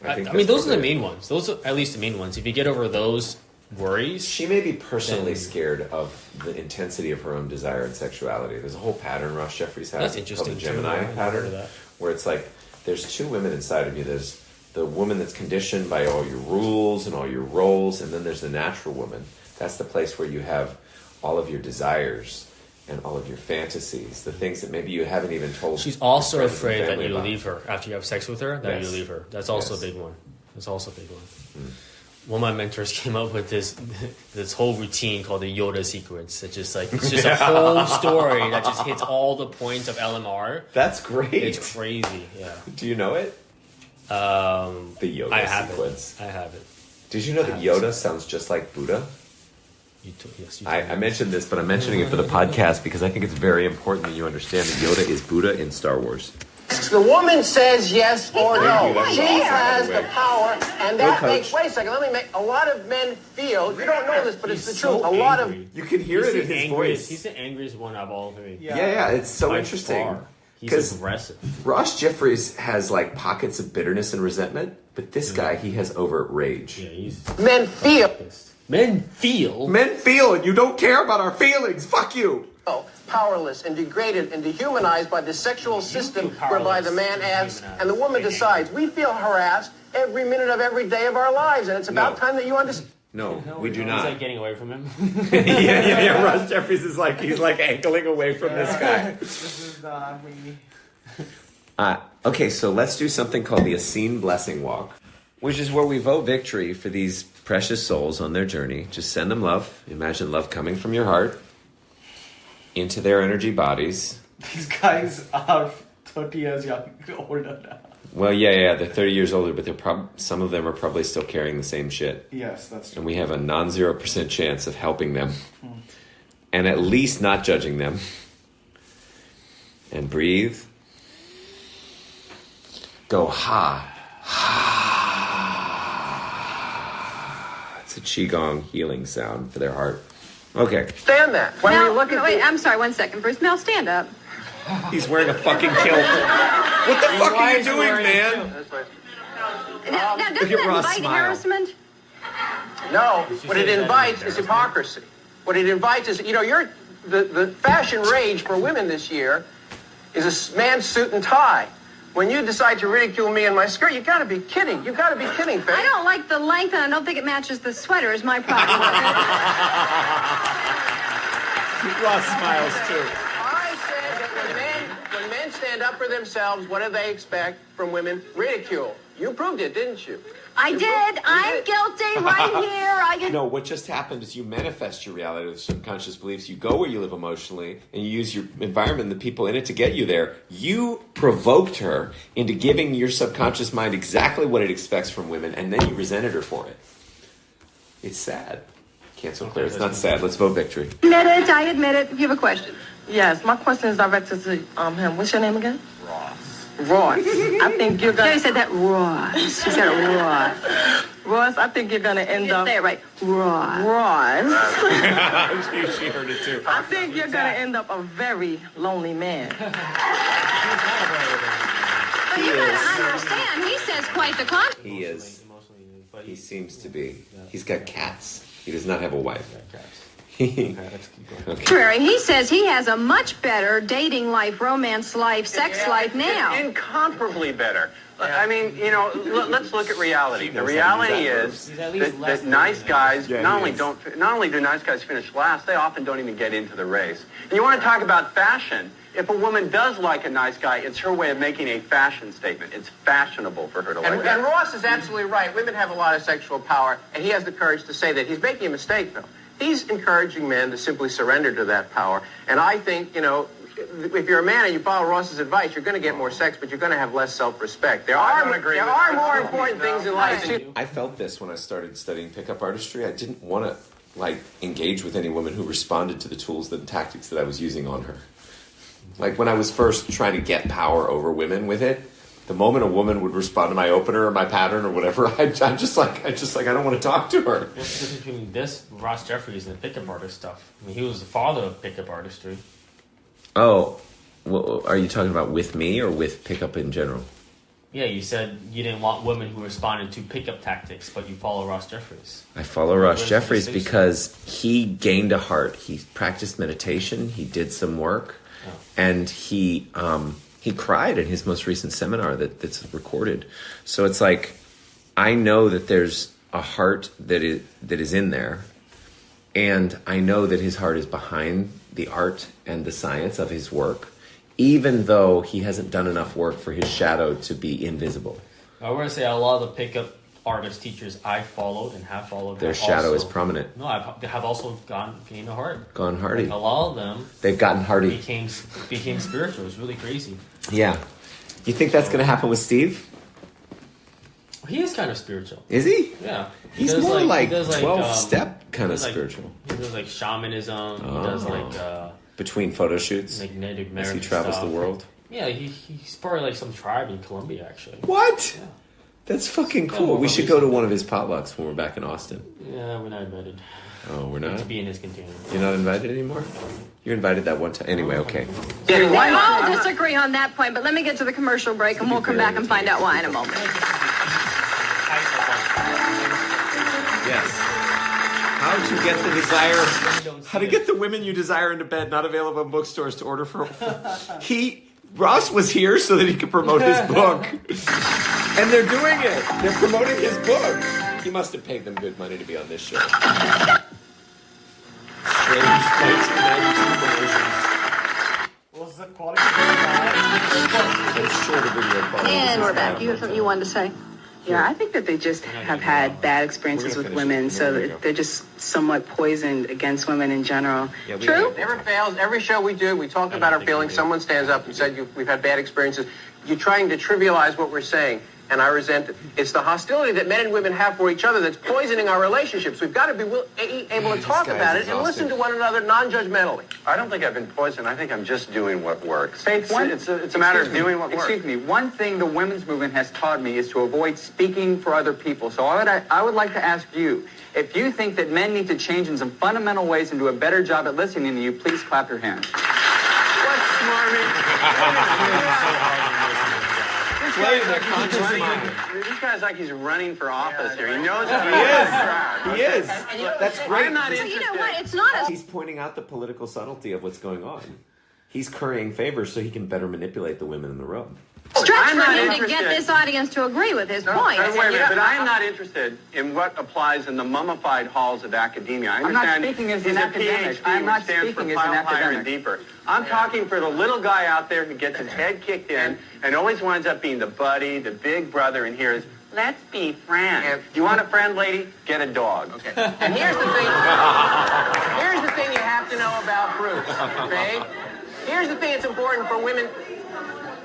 I mean, those are the main ones. Those are at least the main ones. If you get over those worries, she may be personally scared of the intensity of her own desire and sexuality. There's a whole pattern Ross Jeffries has. That's interesting. Called the Gemini pattern, where it's like there's two women inside of you. There's the woman that's conditioned by all your rules and all your roles, and then there's the natural woman. That's the place where you have all of your desires and all of your fantasies, the things that maybe you haven't even told. She's also afraid that you leave her after you have sex with her, that you leave her. That's also a big one. One of my mentors came up with this whole routine called the Yoda sequence. It's just a whole story that just hits all the points of LMR. That's great. It's crazy, yeah. Do you know it? The Yoda sequence. I have it. Did you know that Yoda sounds just like Buddha? Yes, you I mentioned this, but I'm mentioning it for the podcast because I think it's very important that you understand that Yoda is Buddha in Star Wars. The woman says yes or no. She has the power, and that makes. Wait a second. Let me make. A lot of men feel. You don't know this, but it's the truth. A lot of. You can hear it in his voice. He's the angriest one of all three. Yeah. It's so interesting. He's aggressive. Ross Jeffries has like pockets of bitterness and resentment, but this guy, he has overt rage. Yeah, men feel. Men feel, and you don't care about our feelings. Fuck you. Powerless and degraded and dehumanized by the sexual system whereby the man asks and the woman decides. We feel harassed every minute of every day of our lives, and it's about time that you understand. No, we do not. He's like getting away from him. yeah. Ross Jeffries is like, he's like ankling away from this guy. This is not me. Okay, so let's do something called the Essene Blessing Walk, which is where we vote victory for these precious souls on their journey. Just send them love. Imagine love coming from your heart into their energy bodies. These guys are 30 years older now. Well, yeah, they're 30 years older, but some of them are probably still carrying the same shit. Yes, that's true. And we have a non-0% chance of helping them. And at least not judging them. And breathe. Go ha. It's a Qigong healing sound for their heart. Okay. Stand that. When we look at wait, I'm sorry, 1 second. Bruce, Mel, stand up. He's wearing a fucking kilt. What the fuck are you doing, man? Now, doesn't Look at that Ross invite smile. harassment? No, what it invites is hypocrisy. What it invites is, the fashion rage for women this year is a man's suit and tie. When you decide to ridicule me in my skirt, you gotta be kidding. You gotta be kidding, Faye. I don't like the length, and I don't think it matches the sweater, is my problem. Ross smiles too. I said that when men stand up for themselves, what do they expect from women? Ridicule. You proved it, didn't you? I did. I'm guilty right here. No, what just happened is you manifest your reality with subconscious beliefs. You go where you live emotionally, and you use your environment and the people in it to get you there. You provoked her into giving your subconscious mind exactly what it expects from women, and then you resented her for it. It's sad. Can't so clear. It's not sad. Let's vote victory. I admit it. You have a question. Yes, my question is directed to him. What's your name again? Ross. I think you're No, gonna. you said that Ross. You said Ross. Ross, I think you're going to end up... Say it right. Ross. Ross. She heard it too. I think you're going to end up a very lonely man. But you gotta understand, he says quite the contrary. He is. He seems to be. He's got cats. He does not have a wife. Okay, let's keep going. Okay. He says he has a much better dating life, romance life, sex life now. Incomparably better. I mean, let's look at reality. The reality is that nice guys not only do nice guys finish last, they often don't even get into the race. And you want to talk about fashion? If a woman does like a nice guy, it's her way of making a fashion statement. It's fashionable for her to like that. And Ross is absolutely right. Women have a lot of sexual power, and he has the courage to say that. He's making a mistake, though. He's encouraging men to simply surrender to that power. And I think, if you're a man and you follow Ross's advice, you're going to get more sex, but you're going to have less self-respect. There are more important things in life. I felt this when I started studying pickup artistry. I didn't want to engage with any woman who responded to the tools and tactics that I was using on her. Like when I was first trying to get power over women with it, the moment a woman would respond to my opener or my pattern or whatever, I'm just like I don't want to talk to her. What's the difference between this, Ross Jeffries, and the pickup artist stuff? I mean, he was the father of pickup artistry. Oh, well, are you talking about with me or with pickup in general? Yeah, you said you didn't want women who responded to pickup tactics, but you follow Ross Jeffries. I follow Ross Jeffries because he gained a heart. He practiced meditation. He did some work, and he cried in his most recent seminar that's recorded. So it's like I know that there's a heart that is in there, and I know that his heart is behind the art and the science of his work, even though he hasn't done enough work for his shadow to be invisible. I want to say a lot of the pickup artist teachers I followed and have followed, their shadow is prominent. No, I have also gained a heart. Gone hardy. Like a lot of them, they've gotten hardy. Became spiritual. It's really crazy. Yeah. You think that's going to happen with Steve? He is kind of spiritual. Is he? Yeah. He's more like 12-step kind of spiritual. He does like shamanism. He does like... between photo shoots? Like Native American as he travels stuff. the world? Yeah, he's part of like some tribe in Colombia, actually. What? Yeah. That's fucking cool. We should go to one of his potlucks when we're back in Austin. Yeah, we're not invited. Oh, we're not? To be in his container. You're not invited anymore? You're invited that one time. Anyway, okay. They all disagree on that point, but let me get to the commercial break, and we'll come back and find out why in a moment. Yes. How to get the women you desire into bed, not available in bookstores to order for. Ross was here so that he could promote his book. And they're doing it. They're promoting his book. He must have paid them good money to be on this show. Strange 1992 versions. What's the quality? It's short of video quality. And we're back. You have something you wanted to say? Yeah, I think that they just have had bad experiences with women, so they're just somewhat poisoned against women in general. Yeah, True. Never fails. Every show we do, we talk about our feelings. Someone stands up and said, we've had bad experiences. You're trying to trivialize what we're saying, and I resent it. It's the hostility that men and women have for each other that's poisoning our relationships. We've got to be able to talk about it and listen to one another non-judgmentally. I don't think I've been poisoned. I think I'm just doing what works. It's a matter of doing what works. Excuse me. One thing the women's movement has taught me is to avoid speaking for other people. So I would like to ask you, if you think that men need to change in some fundamental ways and do a better job at listening to you, please clap your hands. What's smarmy? This guy's like he's running for office here. He knows He is. That's great. I'm not interested. You know what? It's not He's pointing out the political subtlety of what's going on. He's currying favors so he can better manipulate the women in the room. stretch for him to get this audience to agree with his point. Wait a minute, but I am not interested in what applies in the mummified halls of academia. I understand I'm not speaking as an academic. I'm not speaking as an higher and deeper. I'm talking for the little guy out there who gets his head kicked in and always winds up being the buddy, the big brother, and here's, let's be friends. You want a friend, lady? Get a dog. Okay. And here's the thing. Here's the thing you have to know about Bruce. Okay. Here's the thing that's important for women.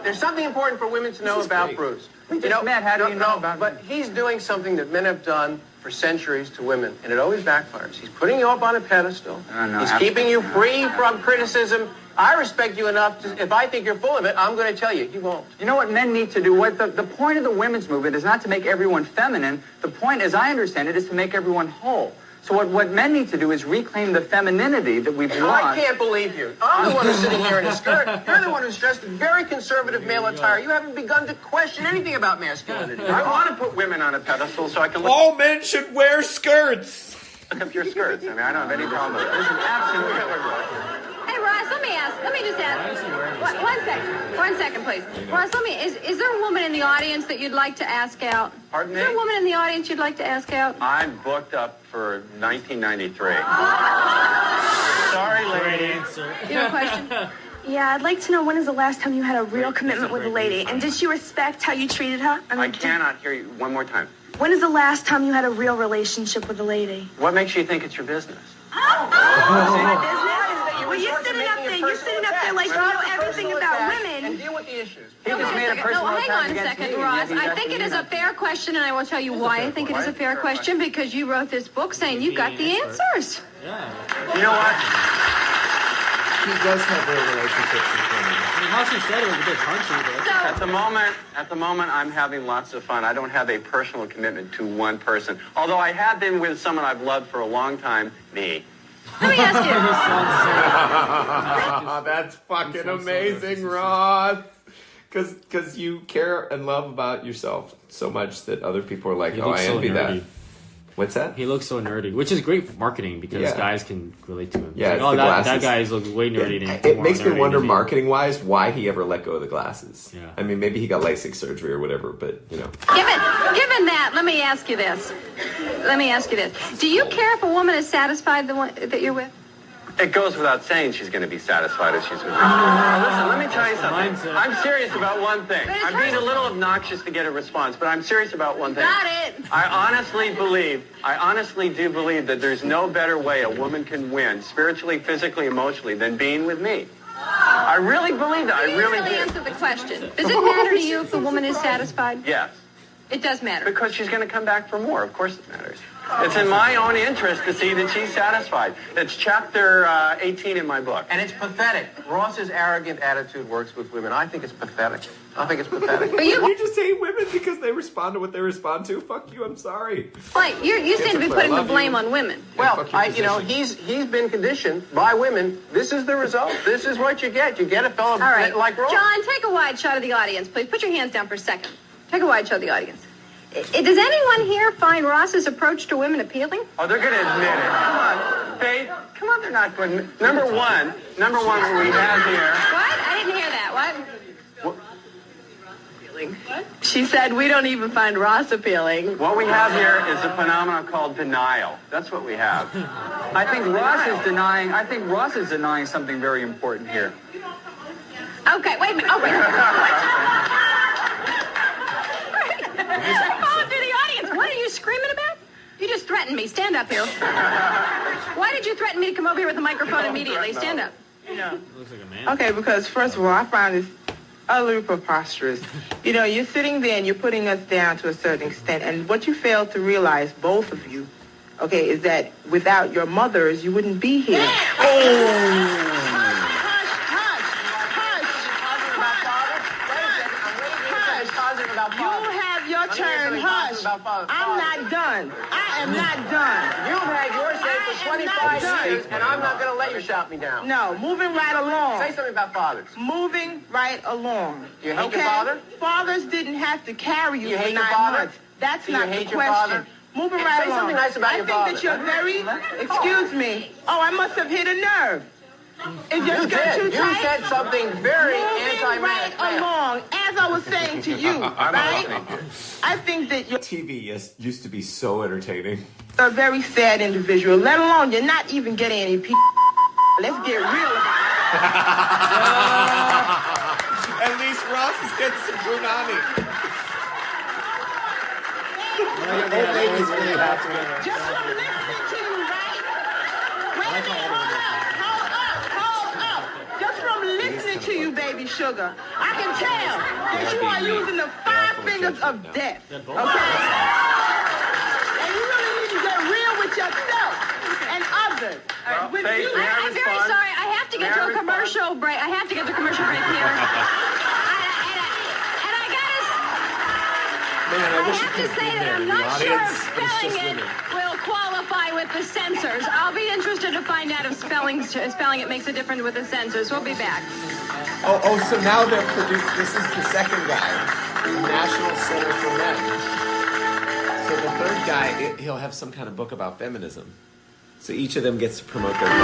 There's something important for women to know about Bruce. We just met. How do you know about him? But he's doing something that men have done for centuries to women, and it always backfires. He's putting you up on a pedestal. He's keeping you free from criticism. I respect you enough to, if I think you're full of it, I'm going to tell you. You won't. You know what men need to do? What the point of the women's movement is not to make everyone feminine. The point, as I understand it, is to make everyone whole. So what men need to do is reclaim the femininity that we've lost. I can't believe you. I'm the one who's sitting here in a skirt. You're the one who's dressed in very conservative male attire. You haven't begun to question anything about masculinity. I want to put women on a pedestal so I can look All men should wear skirts. up your skirts. I mean, I don't have any problem with that. This is absolutely. Hey, Ross, let me just ask. One second, please. Ross, is there a woman in the audience that you'd like to ask out? Pardon me? Is there a woman in the audience you'd like to ask out? I'm booked up for 1993. Sorry, lady. You have a question? Yeah, I'd like to know, when is the last time you had a real commitment with a lady? And did she respect how you treated her? I cannot hear you. One more time. When is the last time you had a real relationship with a lady? What makes you think it's your business? My business? Well, you're sitting up there like you know everything about women. And deal with the issues. He just made a personal No, hang attack on a against second, me, Ross. and yet he I think it is a doesn't fair question, and I will tell you why I think it is a fair question, because you wrote this book saying you've got the answers. You know what? He does have real relationships with women. I mean, how she said it was a bit punchy, but... At the moment, I'm having lots of fun. I don't have a personal commitment to one person. Although I have been with someone I've loved for a long time, me. Let me ask you. That's fucking amazing, Ross. Because you care and love about yourself so much that other people are like, oh, I envy that. What's that? He looks so nerdy, which is great for marketing because guys can relate to him. Yeah, it's like, oh, that guy looks way nerdy. It makes me wonder, marketing-wise, why he ever let go of the glasses. Yeah. I mean, maybe he got LASIK surgery or whatever, but, you know. Given that, let me ask you this. Do you care if a woman is satisfied the one that you're with? It goes without saying she's going to be satisfied if she's with me. Now, listen, let me tell you something. I'm serious about one thing. I'm being a little obnoxious to get a response, but I'm serious about one thing. Got it. I honestly do believe that there's no better way a woman can win, spiritually, physically, emotionally, than being with me. I really believe that. I really do. Answer the question. Does it matter to you if the woman is satisfied? Yes. It does matter. Because she's going to come back for more. Of course it matters. It's in my own interest to see that she's satisfied. It's chapter 18 in my book. And it's pathetic. Ross's arrogant attitude works with women. I think it's pathetic. But you just hate women because they respond to what they respond to? Fuck you, I'm sorry. Like, you seem to be putting the blame on women. Well, he's been conditioned by women. This is the result. This is what you get. You get a fellow like Ross. John, take a wide shot of the audience, please. Put your hands down for a second. Take a wide shot of the audience. Does anyone here find Ross's approach to women appealing? Oh, they're going to admit it. Come on, Faith. Come on, they're not going to. Number one, what we have here. What? I didn't hear that. What? What? She said we don't even find Ross appealing. What we have here is a phenomenon called denial. That's what we have. I think Ross is denying something very important here. Okay, wait a minute. Oh, wait. Oh, to the audience, what are you screaming about? You just threatened me. Stand up here. Why did you threaten me to come over here with a microphone immediately? Stand up. Yeah. Looks like a man. Okay, because first of all, I find this utterly preposterous. You know, you're sitting there and you're putting us down to a certain extent, and what you fail to realize, both of you, okay, is that without your mothers, you wouldn't be here. Oh! You have your turn. Hush. I'm not done. I am not done. You've had your say for 25 years, and I'm not going to let you shout me down. No, moving right along. Say something about fathers. Moving right along. You hate your father? Fathers didn't have to carry you You for hate your 9 father? months. That's Do you not the hate your question. father? Moving right Say along. something nice about your father. I think that you're very, excuse me. Oh, I must have hit a nerve. It just got too You tight. said something very Moving right anti-man. along, as I was saying to you, right? I think that you're TV used to be so entertaining. a very sad individual, let alone you're not even getting any people. Let's get real about it. At least Ross is getting some punani. Old lady's really happy. Just from listening to you, right? Wait a minute, hold up. Just from listening to you, baby sugar, I can tell that you are using the 5 fingers of death, okay? And you really need to get real with yourself and others. Well, With Faith, you. may I I'm very respond? sorry. I have to to get to a commercial break. I have to get to a commercial break here. I have to say that I'm not sure if spelling it will qualify with the censors. I'll be interested to find out if spelling it makes a difference with the censors. We'll be back. So now they're producing. This is the second guy, the National Center for Men. So the third guy, he'll have some kind of book about feminism. So each of them gets to promote their product.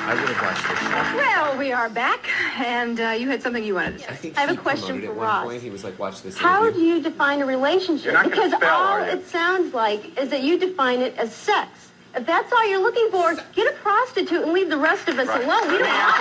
I would have watched this show. Well, we are back, and you had something you wanted to say. I have a question for Ross. Point, he was like, "Watch this." How do you define a relationship? Because spell, all it sounds like is that you define it as sex. If that's all you're looking for, get a prostitute and leave the rest of us alone. We don't want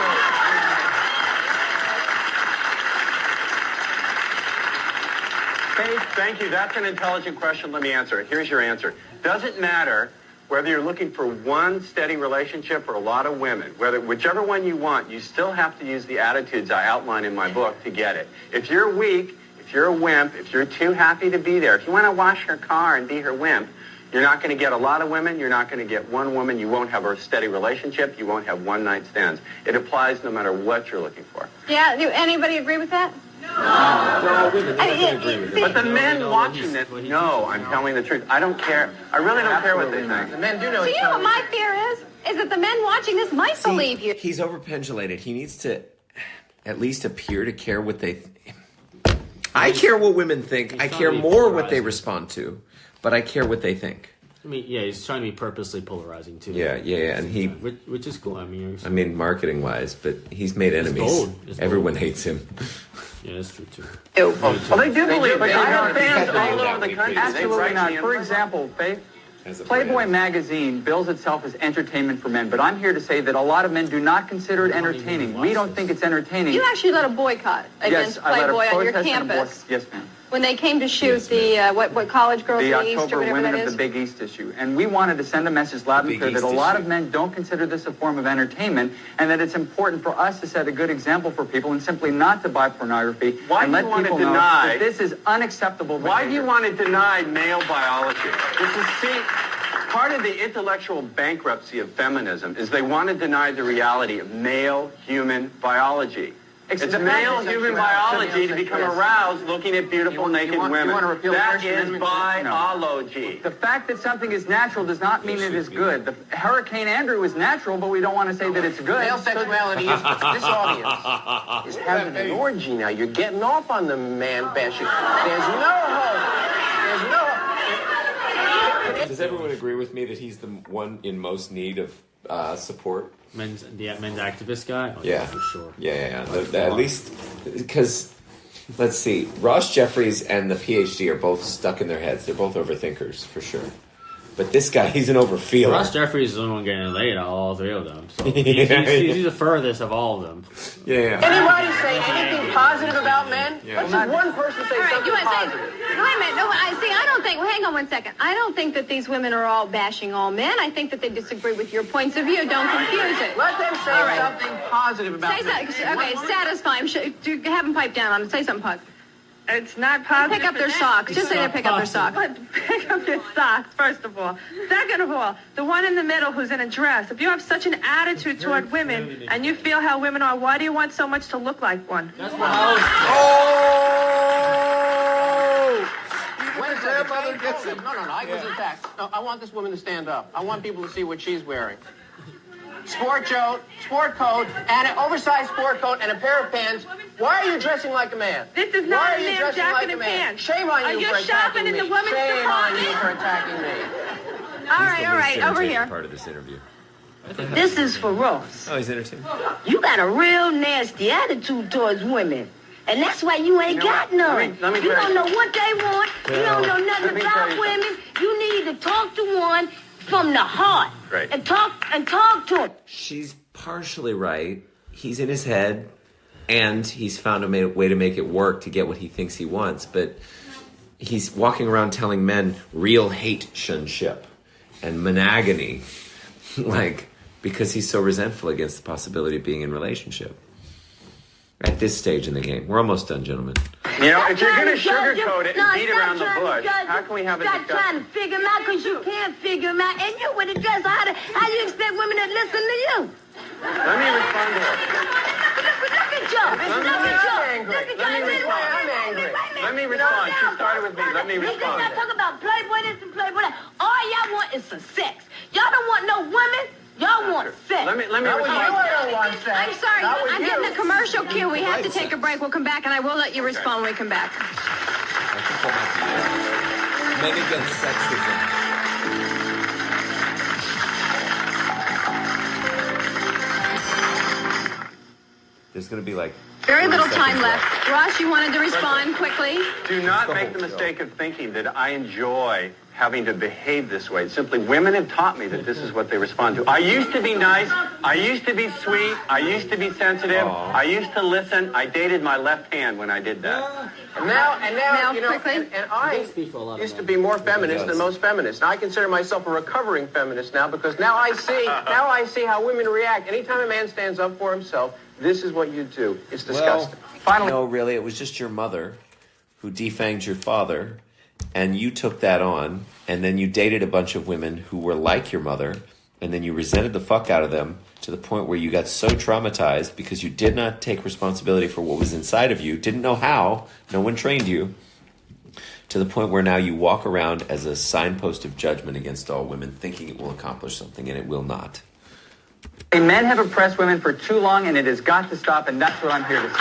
Faith, thank you. That's an intelligent question. Let me answer it. Here's your answer. Doesn't matter whether you're looking for one steady relationship or a lot of women. Whichever one you want, you still have to use the attitudes I outline in my book to get it. If you're weak, if you're a wimp, if you're too happy to be there, if you want to wash her car and be her wimp, you're not going to get a lot of women. You're not going to get one woman. You won't have a steady relationship. You won't have one-night stands. It applies no matter what you're looking for. Yeah, do anybody agree with that? No, women. But the men watching this know I'm telling the truth. I don't care. I really don't care what they think. The men do know. So you know what my fear is that the men watching this might believe you. He's overpendulated. He needs to at least appear to care what they I care what women think. I care more what they respond to, but I care what they think. I mean, yeah, he's trying to be purposely polarizing too. Yeah, and which is cool. I mean, marketing wise, but he's made enemies. Everyone hates him. Yeah, that's true too. Well, they do believe it. I have fans all over the country. Absolutely not. For example, Playboy magazine bills itself as entertainment for men, but I'm here to say that a lot of men do not consider it entertaining. We don't think it's entertaining. You actually led a boycott against Playboy on your campus. Yes, ma'am. When they came to shoot the what college girls in the East or October whatever Women that of the Big East issue. And we wanted to send a message loud and clear that a lot of men don't consider this a form of entertainment, and that it's important for us to set a good example for people and simply not to buy pornography. Why and do let you want to people know deny that this is unacceptable behavior. Why do you want to deny male biology? Part of the intellectual bankruptcy of feminism is they want to deny the reality of male human biology. It's male human biology to become aroused looking at beautiful naked women. That is biology. The fact that something is natural does not mean it is good. The Hurricane Andrew is natural, but we don't want to say that it's good. Male sexuality is, this audience is having an orgy now. You're getting off on the man bashing. There's no hope. There's no hope. Does everyone agree with me that he's the one in most need of support? Men's activist guy? Oh, yeah, for sure. Yeah. At least, because, let's see, Ross Jeffries and the PhD are both stuck in their heads. They're both overthinkers, for sure. But this guy, he's an overfeeler. Ross Jeffries is the only one getting laid out of all three of them. So he's the furthest of all of them. Yeah. Anybody say anything positive about men? Yeah. Let's just one person say something positive. Wait a minute. No, I don't think. Well, hang on one second. I don't think that these women are all bashing all men. I think that they disagree with your points of view. Don't confuse it. Let them say something positive about men. Okay, satisfy them. Have them pipe down on them. Say something positive. It's not positive. Pick up their socks. Just say they pick up their socks. But pick up your socks, first of all. Second of all, the one in the middle who's in a dress. If you have such an attitude toward women and you feel how women are, why do you want so much to look like one? That's what I was When the grandmother gets it. No, I was attacked. No, I want this woman to stand up. I want people to see what she's wearing. Sport coat, and an oversized sport coat and a pair of pants. Why are you dressing like a man? This is not a man's jacket and pants. Shame on you for attacking me. Are you shopping in the women's department? department? Shame on you for attacking me. All right, over here. Part of this interview. This is for Ross. Oh, he's entertaining. You got a real nasty attitude towards women. And that's why you ain't got none. Let me you don't know what they want. You don't know nothing about women. You need to talk to one from the heart. Right. And talk to him. She's partially right. He's in his head, and he's found a way to make it work to get what he thinks he wants. But he's walking around telling men real hate-ship and monogamy, because he's so resentful against the possibility of being in a relationship. At this stage in the game. We're almost done, gentlemen. You know, Stop if you're trying going to judge him. sugarcoat it No, and beat stop around the trying to bush, judge how him. can we have a Stop trying to discussion? figure him out because you can't figure him out. And you with a dress. How you expect women to listen to you? Let me respond to her. Look at you. Look at you. Look at you. I'm angry. Let me respond. She started with me. Let me You respond. not talk about Playboy this and Playboy that. All y'all want is some sex. Y'all don't want no women. Y'all want sex. Let me Not with you, respond. I don't want sex. I'm sorry, Not with I'm you. getting a commercial cue. We have to take a break. We'll come back, and I will let you respond when we come back. I think that might be it. Men against sexism. There's going to be like Very 30 little time seconds left. Ross, you wanted to respond quickly? Do not make the mistake of thinking that I enjoy having to behave this way. Simply, women have taught me that this is what they respond to. I used to be nice. I used to be sweet. I used to be sensitive. I used to listen. I dated my left hand when I did that. And now, you know, quickly. and I used to be more feminist than most feminists. Now I consider myself a recovering feminist now because now I see how women react. Anytime a man stands up for himself, this is what you do. It's disgusting. Finally, no, really, it was just your mother who defanged your father, and you took that on, and then you dated a bunch of women who were like your mother, and then you resented the fuck out of them to the point where you got so traumatized because you did not take responsibility for what was inside of you, didn't know how, no one trained you, to the point where now you walk around as a signpost of judgment against all women, thinking it will accomplish something, and it will not. Men have oppressed women for too long, and it has got to stop, and that's what I'm here to say.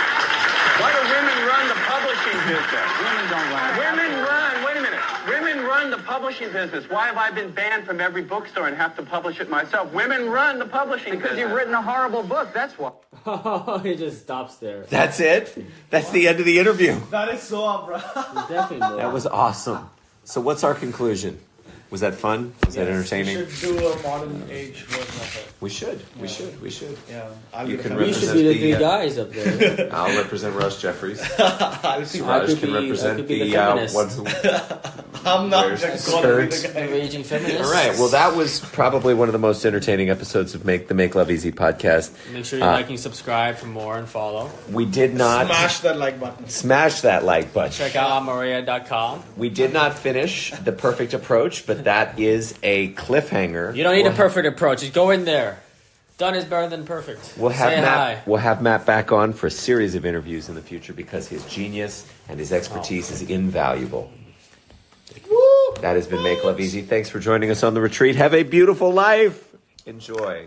Why do women run the publishing business? Women don't run. Women run, wait a minute. Women run the publishing business. Why have I been banned from every bookstore and have to publish it myself? Women run the publishing business. Because you've written a horrible book, that's why. He just stops there. That's it? That's the end of the interview. That is so up, bro. Definitely. That was awesome. So what's our conclusion? Was that fun? Was that entertaining? We should do a modern age version of it. We should. We should. Yeah. You can We should be the three guys up there. I'll represent Ross Jeffries. I Suraj can represent the feminist. I'm not Where's the just gonna be skirt? the guy. Raging feminist. All right. Well, that was probably one of the most entertaining episodes of the Make Love Easy podcast. Make sure you like and subscribe for more and follow. We did not Smash that like button. smash that like button. Check out Amaria.com. We did not finish the perfect approach, but that is a cliffhanger. You don't need a perfect approach. Just go in there. Done is better than perfect. We'll have Say Matt. hi. We'll have Matt back on for a series of interviews in the future because his genius and his expertise is invaluable. That has been Make Love Easy. Thanks for joining us on the retreat. Have a beautiful life. Enjoy.